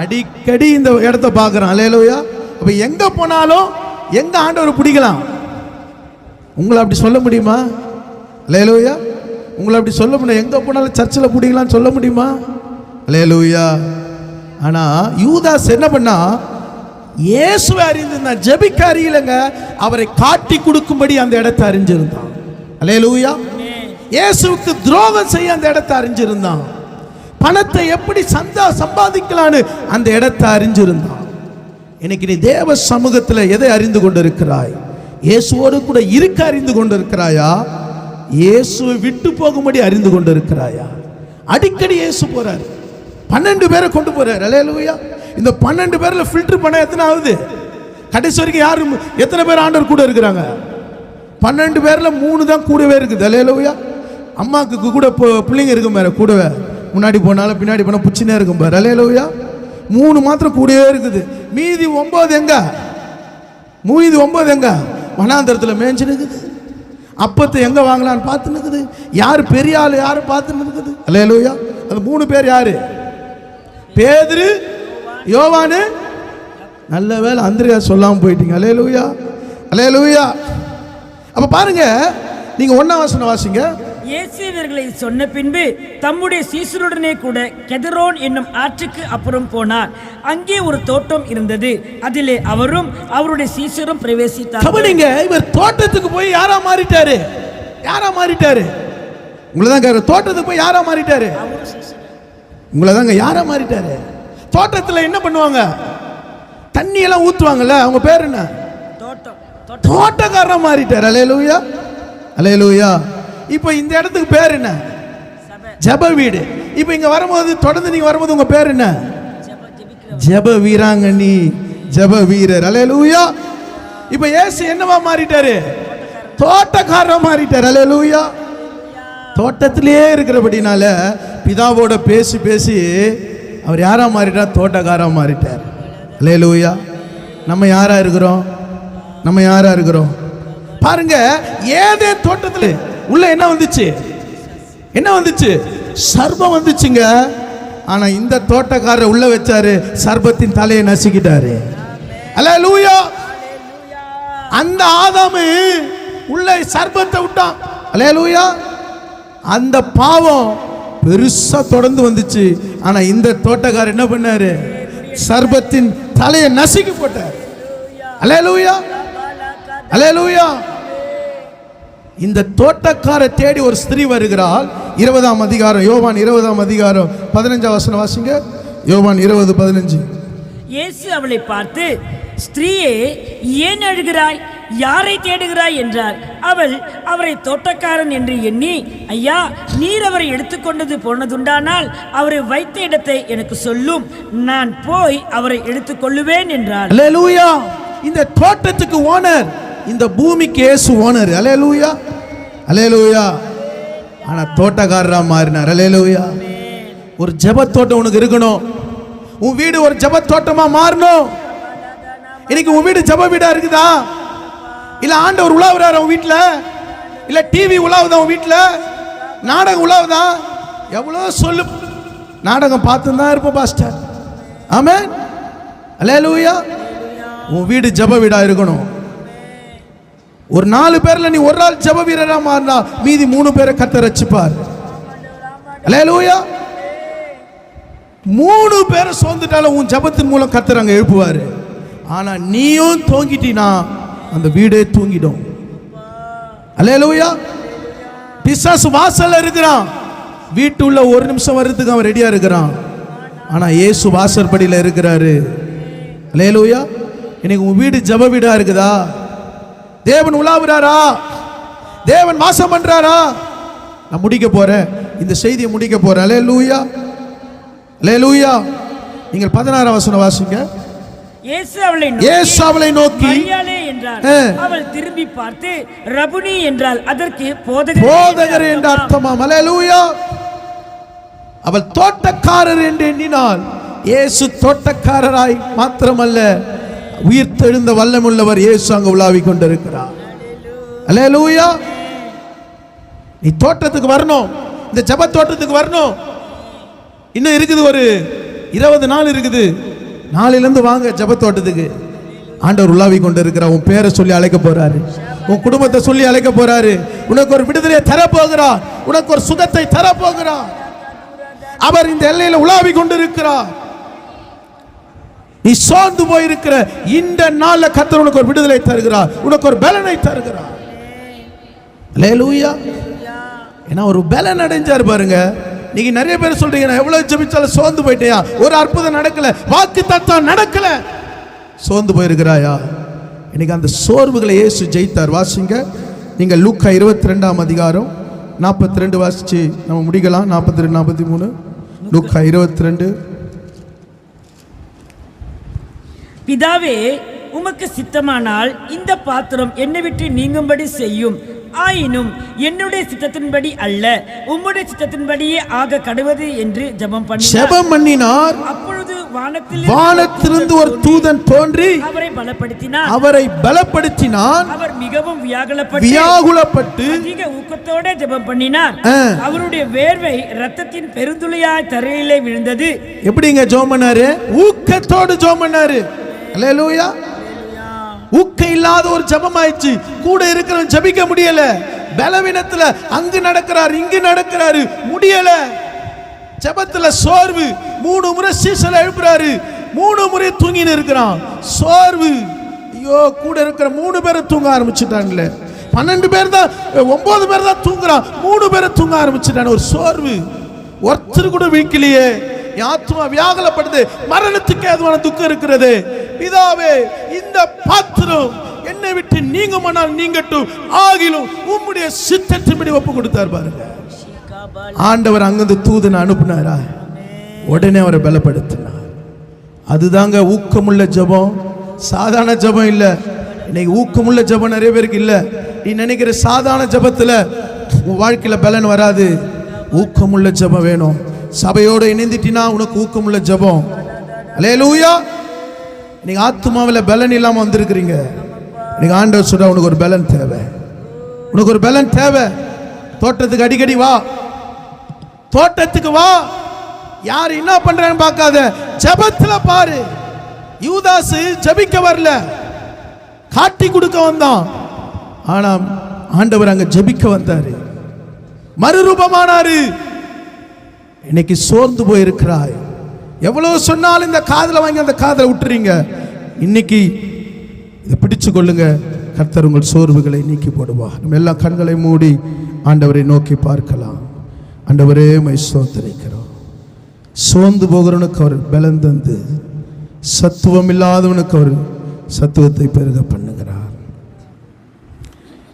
அடிக்கடி இந்த இடத்தை பார்க்கறான். அல்லேலூயா. அப்ப எங்க போனாலும் எங்க ஆண்டவர் பிடிக்கலாம்? உங்களை அப்படி சொல்ல முடியுமா? அல்லேலூயா. உங்களை அப்படி சொல்ல முடியும்? எங்க போனாலும் சர்ச்சில் பிடிக்கலாம் சொல்ல முடியுமா? அல்லேலூயா. ஆனா யூதாஸ் என்ன பண்ணா? இயேசுவை அறிந்திருந்தான். ஜெபிக்க அறியலங்க, அவரை காட்டி கொடுக்கும்படி அந்த இடத்தை அறிஞ்சிருந்தான். அல்லேலூயா. இயேசுவுக்கு துரோகம் செய்ய அந்த இடத்தை அறிஞ்சிருந்தான். பணத்தை எப்படி சம்பாதிக்கலான்னு அந்த இடத்தை அறிஞ்சிருந்தான். இன்னைக்கு நீ தேவ சமூகத்தில் எதை அறிந்து கொண்டிருக்கிறாய்? இயேசுவோடு கூட இருக்க அறிந்து கொண்டிருக்கிறாயா? இயேசுவை விட்டு போகும்படி அறிந்து கொண்டிருக்கிறாயா? அடிக்கடி இயேசு போறாரு, 12 பேரை கொண்டு போறாரு. அல்லேலூயா. இந்த 12 பேர்ல ஃபில்டர் பண்ண எத்தனை ஆகுது? கடைசி வரைக்கும் யாரும் எத்தனை பேர் ஆண்டவர் கூட இருக்கிறாங்க? 12 பேர்ல 3 தான் கூடவே இருக்குது. அல்லேலூயா. அம்மாவுக்கு கூட பிள்ளைங்க இருக்கும் பாரு, கூடவே முன்னாடி போனாலும் பின்னாடி போனா புச்சினே இருக்கும் பாரு. அல்லேலூயா. 3 மாத்திரம் கூடவே இருக்குது. மீதி 9 எங்க? மீதி 9 எங்க? வனாந்தரத்தில் மேய்ஞ்சு நிற்குது. அப்பத்தை எங்க வாங்கலான்னு பார்த்து நிற்குது. யார் பெரிய ஆள் யாரு பார்த்து நிற்குது. அல்லேலூயா. அது 3 பேர் யாரு? பேதுரு, யோவானு. நல்ல வேளை அந்திரியா சொல்லாம போயிட்டீங்க. அல்லேலூயா. அல்லேலூயா. அப்ப பாருங்க, நீங்க 1ஆம் வசனம் வாசிங்க. இயேசு இவர்களை சொன்ன பின்பு தம்முடைய சீசருடனே கூட கெதரோன் என்னும் ஆற்றுக்கு அப்புறம் போனார். அங்கே ஒரு தோட்டம் இருந்தது, அதிலே அவரும் அவருடைய சீசரும் பிரவேசித்தார். கவனிங்க, இவர் தோட்டத்துக்கு போய் யாரா மாறிட்டாரு? யாரா மாறிட்டாரு? உங்களதான் தோட்டத்துக்கு போய் யாரா மாறிட்டாரு? உங்களதாங்க யாரா மாறிட்டாரு? தோட்டத்துல என்ன பண்ணுவாங்க? தண்ணி எல்லாம் ஊத்துவாங்கல்ல, அவங்க பேர் என்ன? தோட்டக்காரன் மாறிட்டார். அல்லேலூயா. அல்லேலூயா. இப்போ இந்த இடத்துக்கு பேர் என்ன? ஜெப வீடு. இப்போ இங்க வரும்போது தொடர்ந்து நீங்க வரும்போது உங்க பேர் என்ன? ஜெப வீராங்கனி, ஜெப வீரர். அல்லேலூயா. இப்போ இயேசு என்னவா மாறிட்டாரு? தோட்டக்காரன் மாறிட்டார். அல்லேலூயா. தோட்டத்திலே இருக்கிறபடினால பிதாவோட பேசி பேசி அவர் யாரா மாறிட்டார்? தோட்டக்காரா மாறிட்டார். அல்லேலூயா. நம்ம யாரா இருக்கிறோம்? நம்ம யாரா இருக்கிறோம்? பாருங்க, ஏதே தோட்டத்தில் உள்ள என்ன வந்துச்சு? என்ன வந்துச்சு? சர்ப்பம் வந்துச்சுங்க. ஆனா இந்த தோட்டக்காரர் உள்ள வச்சாரு, சர்ப்பத்தின் தலையை நசுக்கிட்டாரு. அல்லேலூயா. அந்த ஆதாமு உள்ள சர்ப்பத்தை விட்டான். அல்லேலூயா. அந்த பாவம் பெருசா தொடர்ந்து வந்துச்சு. ஆனா இந்த தோட்டக்காரர் என்ன பண்ணாரு? சர்ப்பத்தின் தலையை நசுக்கி போட்டார். அல்லேலூயா. அல்லேலூயா. இந்த தோட்டக்கார தேடி ஒரு ஸ்திரீ வருகிறாள். 20ஆம் அதிகாரம், யோவான் 20ஆம் அதிகாரம் 15ஆம் வசனம் வாசிங்க. யோவான் 20:15. இயேசு அவளை பார்த்து, ஸ்திரீயே, ஏன் அழுகிறாய்? யாரை தேடுகிறாய் என்றார். அவள் அவரை தோட்டக்காரன் என்று எண்ணி, ஐயா, நீர் அவரை எடுத்துக்கொண்டது போனதுண்டானால் அவரை வைத்த இடத்தை எனக்கு சொல்லும், நான் போய் அவரை எடுத்துக்கொள்ளுவேன் என்றார். அல்லேலூயா. இந்த தோட்டத்துக்கு ஓனர், இந்த பூமிக்கு இயேசு ஓனர். அல்லேலூயா. அல்லேலூயா. ஆனா தோட்டக்காரரா மாறினார். அல்லேலூயா. ஒரு ஜெப தோட்டம் உனக்கு இருக்கணும். உன் வீடு ஒரு ஜெப தோட்டமா மாறணும். இன்னைக்கு உன் வீடு ஜெப வீடா இருக்குதா? இல்ல ஆண்டவர் உலாவுறாரு உன் வீட்டுல? இல்ல டிவி உலாவுதா உன் வீட்டுல? நாடகம் உலாவுதா? எவ்வளவு சொல்லு, நாடகம் பார்த்து தான் இருப்போம் பாஸ்டர். ஆமென். அல்லேலூயா. உன் வீடு ஜெப வீடா இருக்கணும். ஒரு 4 பேர்ல நீ ஒரு ஆள் ஜெப வீரரா மாறினா மீதி 3 பேரை கர்த்தர் ரட்சிப்பார். அல்லேலூயா. 3 பேரை சோர்ந்துட்டாலும் உன் ஜெபத்தின் மூலம் கர்த்தர் அங்க எழுப்புவாரு. ஆனா நீயும் தூங்கிட்டினா அந்த வீடே தூங்கிடும். அல்லேலூயா. பிசாசு வாசல்ல இருக்கிறான், வீட்டுள்ள 1 நிமிஷம் வர்றதுக்கு அவன் ரெடியா இருக்கிறான். ஆனா இயேசு வாசற்படியில இருக்கிறாரு. அல்லேலூயா. இன்னைக்கு உன் வீடு ஜெப வீடா இருக்குதா? தேவன் உலாவுறாரா? தேவன் வாசம் பண்றாரா? நான் முடிக்க போறேன், இந்த செய்தியை முடிக்க போறேன். அல்லேலூயா. அல்லேலூயா. நீங்கள் 16ஆம் வசனம் வாசிங்க. இயேசு அவளை நோக்கி மரியாளே என்றார். அவள் திரும்பி பார்த்து ரபுனி என்றாள். அதற்கு போதகர் என்ற அர்த்தமாம். அல்லேலூயா. அவள் தோட்டக்காரர் என்று எண்ணினாள். இயேசு தோட்டக்காரராய் மாத்திரமல்ல, உயிர்த்தெழுந்த வல்லமுள்ளவர் இயேசு அங்க உலாவிக் கொண்டிருக்கிறார். அல்லேலூயா. நீ தோட்டத்துக்கு வரணும், இந்த ஜெப தோட்டத்துக்கு வரணும். இன்னும் இருக்குது, ஒரு 20 நாள் இருக்குது. நாளிலிருந்து வாங்க ஜெப தோட்டத்துக்கு. ஆண்டவர் உலாவிக் கொண்டு இருக்கிறார். உன் பேரை சொல்லி அழைக்க போறாரு, உன் குடும்பத்தை சொல்லி அழைக்க போறாரு. உனக்கு ஒரு விடுதலையை தர போகிறார், உனக்கு ஒரு சுகத்தை தர போகிறார். அவர் இந்த எல்லையில உலாவிக் கொண்டு இருக்கிறார். நீ சோர்ந்து போயிருக்கிற இந்த நாள்ல கர்த்தர் உனக்கு ஒரு விடுதலை தருகிறார், உனக்கு ஒரு பலனை தருகிறார். அல்லேலூயா. ஏன்னா ஒரு பலன் அடைஞ்சார் பாருங்க. நீங்க நிறைய பேர் சொல்றீங்க, நான் எவ்வளவு ஜெபிச்சாலும் சோர்ந்து போயிட்டேயா, ஒரு அற்புதம் நடக்கல, வாக்கு தத்தம் நடக்கல, சோர்ந்து போயிருக்கிறாயா? இன்னைக்கு அந்த சோர்வுகளை இயேசு ஜெயித்தார். வாசிங்க நீங்க லூக்கா 22ஆம் அதிகாரம் 42 வாசிச்சு நம்ம முடிக்கலாம். 42 43 லூக்கா 22. பிதாவே, உமக்கு சித்தமானால் இந்த பாத்திரம் என்னை விட்டு நீங்கும்படி செய்யும். ஆயினும் என்னுடைய சித்தத்தின்படி அல்ல, உம்முடைய சித்தத்தின்படியே ஆக கடவது என்று ஜெபம் பண்ணினார். அப்பொழுது வானத்திலிருந்து ஒரு தூதன் தோன்றி அவரை பலப்படுத்தினார். அவர் மிகவும் வியாகுலப்பட்டு அதிக ஊக்கத்தோட ஜெபம் பண்ணினார். அவருடைய வேர்வை இரத்தத்தின் பெருந்துளியாய் தரையிலே விழுந்தது. எப்படிங்க ஜெபம் பண்ணாரு? ஊக்கத்தோடு ஜெபம் பண்ணாரு. அல்லேலூயா. ஊக்க இல்லாத ஒரு ஜெபம் ஆயிடுச்சு. கூட இருக்கிறவன் ஜெபிக்க முடியல, பலவீனத்துல அங்கு நடக்கிறாரு இங்கு நடக்கிறாரு, முடியல. ஜெபத்துல சோர்வு. 3 முறை சீசல எழுப்புறாரு, 3 முறை தூங்கின்னு இருக்கிறான். சோர்வு. ஐயோ, கூட இருக்கிற 3 பேரை தூங்க ஆரம்பிச்சுட்டாங்களே. 12 பேர் தான், 9 பேர் தான் தூங்குறான், 3 பேரை தூங்க ஆரம்பிச்சுட்டான். ஒரு சோர்வு. ஒருத்தர் கூட வீழ்க்கலையே. ஆத்மா வியாகுலப்படுது, மரணத்துக்கு ஏதுவான துக்கம் இருக்கிறது. பிதாவே, இந்த பாத்திரம் என்னை விட்டு நீங்குமானால் நீங்கட்டும், ஆகிலும் உம்முடைய சித்தத்தின்படி ஒப்பு கொடுத்தார் பாருங்க. ஆண்டவர் அங்கிருந்து தூதனை அனுப்பினாரா, உடனே அவரை பலப்படுத்தினார். அதுதாங்க ஊக்கமுள்ள ஜெபம். சாதாரண ஜெபம் இல்ல. இன்னைக்கு ஊக்கமுள்ள ஜெபம் நிறைய பேருக்கு இல்ல. நீ நினைக்கிற சாதாரண ஜெபத்துல உன் வாழ்க்கையில பலன் வராது. ஊக்கமுள்ள ஜெபம் வேணும். சபையோடு இணைந்துட்டினா உனக்கு ஊக்கமுள்ள ஜெபம். அல்லேலூயா. நீங்க ஆத்துமாவில் பலன் இல்லாம வந்திருக்கிறீங்க. நீங்க ஆண்டவர் சொல்ற, உனக்கு ஒரு பலன் தேவை, உனக்கு ஒரு பலன் தேவை. தோட்டத்துக்கு அடிக்கடி வா, தோட்டத்துக்கு வா. யார் என்ன பண்றான்னு பார்க்காத, ஜெபத்துல பாரு. யூதாசு ஜெபிக்க வரல, காட்டி கொடுக்க வந்தான். ஆனா ஆண்டவர் அங்க ஜெபிக்க வந்தாரு, மறுரூபமானாரு. இன்னைக்கு சோர்ந்து போயிருக்கிறாய். எவ்வளவு சொன்னாலும் இந்த காதலை வாங்கி அந்த காதலை விட்டுறீங்க. இன்னைக்கு இதை பிடிச்சு கொள்ளுங்க. கர்த்தர் உங்கள் சோர்வுகளை நீக்கி போடுவார். நம்ம எல்லா கண்களை மூடி ஆண்டவரை நோக்கி பார்க்கலாம். ஆண்டவரே, உம்மை ஸ்தோத்திரிக்கிறோம். சோர்ந்து போகிறவனுக்கு அவர் பலன் தந்து, சத்துவம் இல்லாதவனுக்கு அவர் சத்துவத்தை பெருக பண்ணுகிறார்.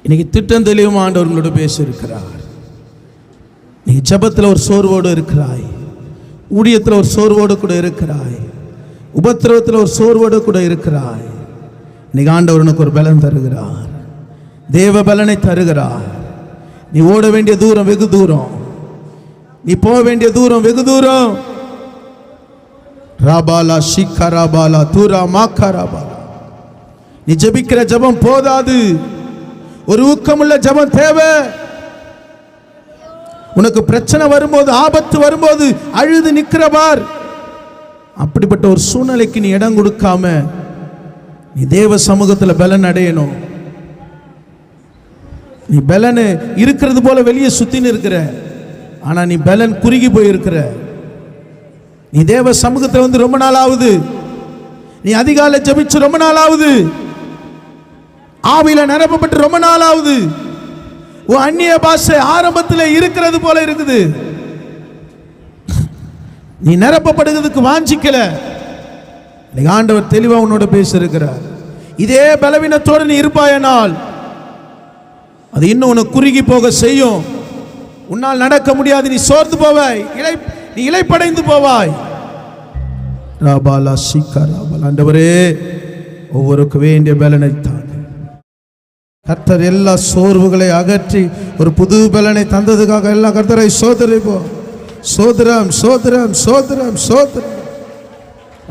இன்னைக்கு திட்டம் தெளிவும் ஆண்டவர்களோடு பேசியிருக்கிறார். நீ ஜெபத்தில் ஒரு சோர்வோடு இருக்கிறாய், ஊழியத்தில் ஒரு சோர்வோடு கூட இருக்கிறாய், உபத்திரவத்தில் ஒரு சோர்வோடு கூட இருக்கிறாய். நீ ஆண்டவர் உனக்கு ஒரு பலன் தருகிறார், தேவ பலனை தருகிறார். நீ ஓட வேண்டிய தூரம் வெகு தூரம், நீ போக வேண்டிய தூரம் வெகு தூரம். ராபாலா ஷிக்கராபாலா தூரா மாக்காராபாலா. நீ ஜெபிக்கிற ஜெபம் போதாது, ஒரு ஊக்கமுள்ள ஜெபம் தேவை. உனக்கு பிரச்சனை வரும்போது, ஆபத்து வரும்போது அழுது நிற்கிறவார், அப்படிப்பட்ட ஒரு சூழ்நிலைக்கு நீ இடம் கொடுக்காம நீ தேவ சமூகத்தில் பலன் அடையணும். நீ பலன் இருக்கிறது போல வெளியே சுத்தின்னு இருக்கிற, ஆனா நீ பலன் குறுகி போயிருக்கிற. நீ தேவ சமூகத்தில் வந்து ரொம்ப நாள் ஆகுது, நீ அதிகாலை ஜெபிச்சு ரொம்ப நாள் ஆகுது, ஆவியில நிரப்பப்பட்டு ரொம்ப நாள் ஆகுது. உன் அந்நிய பாஷை ஆரம்பத்தில் இருக்கிறது போல இருக்குது. நீ நிரப்பப்படுகிறதுக்கு வாஞ்சிக்கல. ஆண்டவர் தெளிவா உன்னோட பேசியிருக்கிறார். இதே பலவீனத்தோடு நீ இருப்பாயனால் அது இன்னும் உனக்கு குறுகி போக செய்யும். உன்னால் நடக்க முடியாது, நீ சோர்ந்து போவாய், நீ இளைப்படைந்து போவாய். ராபாலா ஷிக்கராபாலா. ஆண்டவரே, ஒவ்வொருக்கு வேண்டிய பலனை தாங்க. கர்த்தர் எல்லா சோர்வுகளை அகற்றி ஒரு புது பலனை தந்ததுக்காக எல்லா கர்த்தரை சோதரிப்போம். சோதரம் சோதரம் சோதரம் சோதரம்.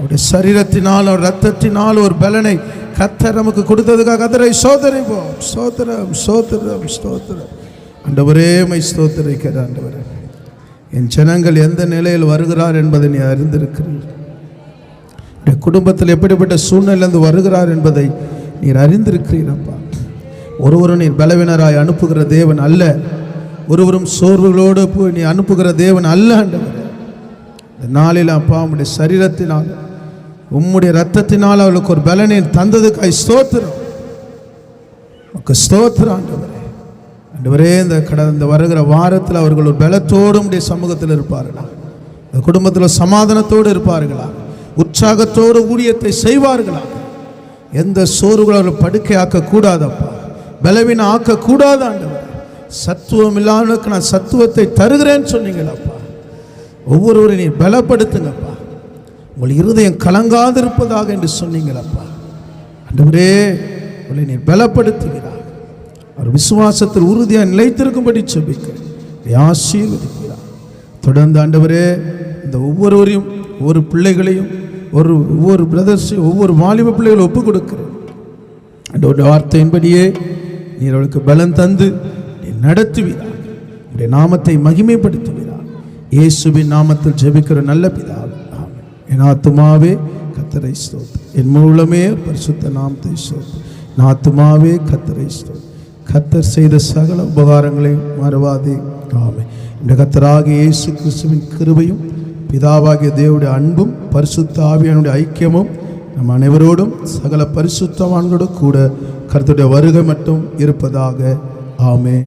அவருடைய சரீரத்தினால் அவர் ரத்தத்தினால் ஒரு பலனை கர்த்தர் நமக்கு கொடுத்ததுக்காக கர்த்தரை ஸ்தோத்திரிப்போம். ஸ்தோத்திரம் ஸ்தோத்திரம் ஸ்தோத்திரம். ஆண்டவரே உம்மை ஸ்தோத்திரிக்கிறேன். ஆண்டவரே, என் ஜனங்கள் எந்த நிலையில் வருகிறார் என்பதை நீ அறிந்திருக்கிறீர். குடும்பத்தில் எப்படிப்பட்ட சூழ்நிலையிலிருந்து வருகிறார் என்பதை நீர் அறிந்திருக்கிறீரப்பா. ஒருவரும் நீர் பலவீனராய் அனுப்புகிற தேவன் அல்ல. ஒருவரும் சோர்வுகளோடு போய் நீ அனுப்புகிற தேவன் அல்ல. ஆண்டவரே, இந்த நாளில் அப்பா உம்முடைய சரீரத்தினால் உம்முடைய ரத்தத்தினால் அவளுக்கு ஒரு பலனை தந்ததுக்காய் ஸ்தோத்திரம். உமக்கு ஸ்தோத்திரம் ஆண்டவரே. ஆண்டவரே, இந்த வருகிற வாரத்தில் அவர்கள் ஒரு பலத்தோடு உம்முடைய சமூகத்தில் இருப்பார்களா? இந்த குடும்பத்தில் சமாதானத்தோடு இருப்பார்களா? உற்சாகத்தோடு ஊழியத்தை செய்வார்களா? எந்த சோர்வுகளும் அவர்கள் படுக்கை ஆக்கக்கூடாதப்பா, பலவீனம் ஆக்கக்கூடாது. ஆண்டவர், சத்துவம் இல்லாதவனுக்கு நான் சத்துவத்தை தருகிறேன்னு சொன்னீங்களப்பா. ஒவ்வொருவரையும் நீர் பலப்படுத்துங்கப்பா. உங்கள் இருதயம் கலங்காதிருப்பதாக என்று சொன்னீங்களப்பா. ஆண்டவரே, உங்களை நீர் பலப்படுத்துகிறார். அவர் விசுவாசத்தில் உறுதியாக நிலைத்திருக்கும்படி செபிக்கிறேன். ஆசீர்வதிக்கிறார். தொடர்ந்து ஆண்டவரே, இந்த ஒவ்வொருவரையும், ஒவ்வொரு பிள்ளைகளையும், ஒவ்வொரு பிரதர்ஸையும், ஒவ்வொரு வாலிப பிள்ளைகளை ஒப்புக் கொடுக்கிறேன். ஆண்டவருடைய வார்த்தையின்படியே நீர் அவளுக்கு பலன் தந்து நடத்துவீராக. உடைய நாமத்தை மகிமைப்படுத்துவீராக. இயேசுவின் நாமத்தில் ஜெபிக்கிற நல்ல பிதாவே, ஆமென். என் ஆத்துமாவே கர்த்தரை ஸ்தோத்திரி, என் மூலமே பரிசுத்த நாமத்தை ஸ்தோத்திரி. என் ஆத்துமாவே கர்த்தரை ஸ்தோத்திரி. கர்த்தர் செய்த சகல உபகாரங்களையும் மறவாதே. ஆமென். இந்த கர்த்தராகிய இயேசு கிறிஸ்துவின் கிருபையும் பிதாவாகிய தேவனுடைய அன்பும் பரிசுத்த ஆவியானுடைய ஐக்கியமும் நம் அனைவரோடும் சகல பரிசுத்தவான்களோடு கூட கர்த்தருடைய வருகை மட்டும் இருப்பதாக. ஆமென்.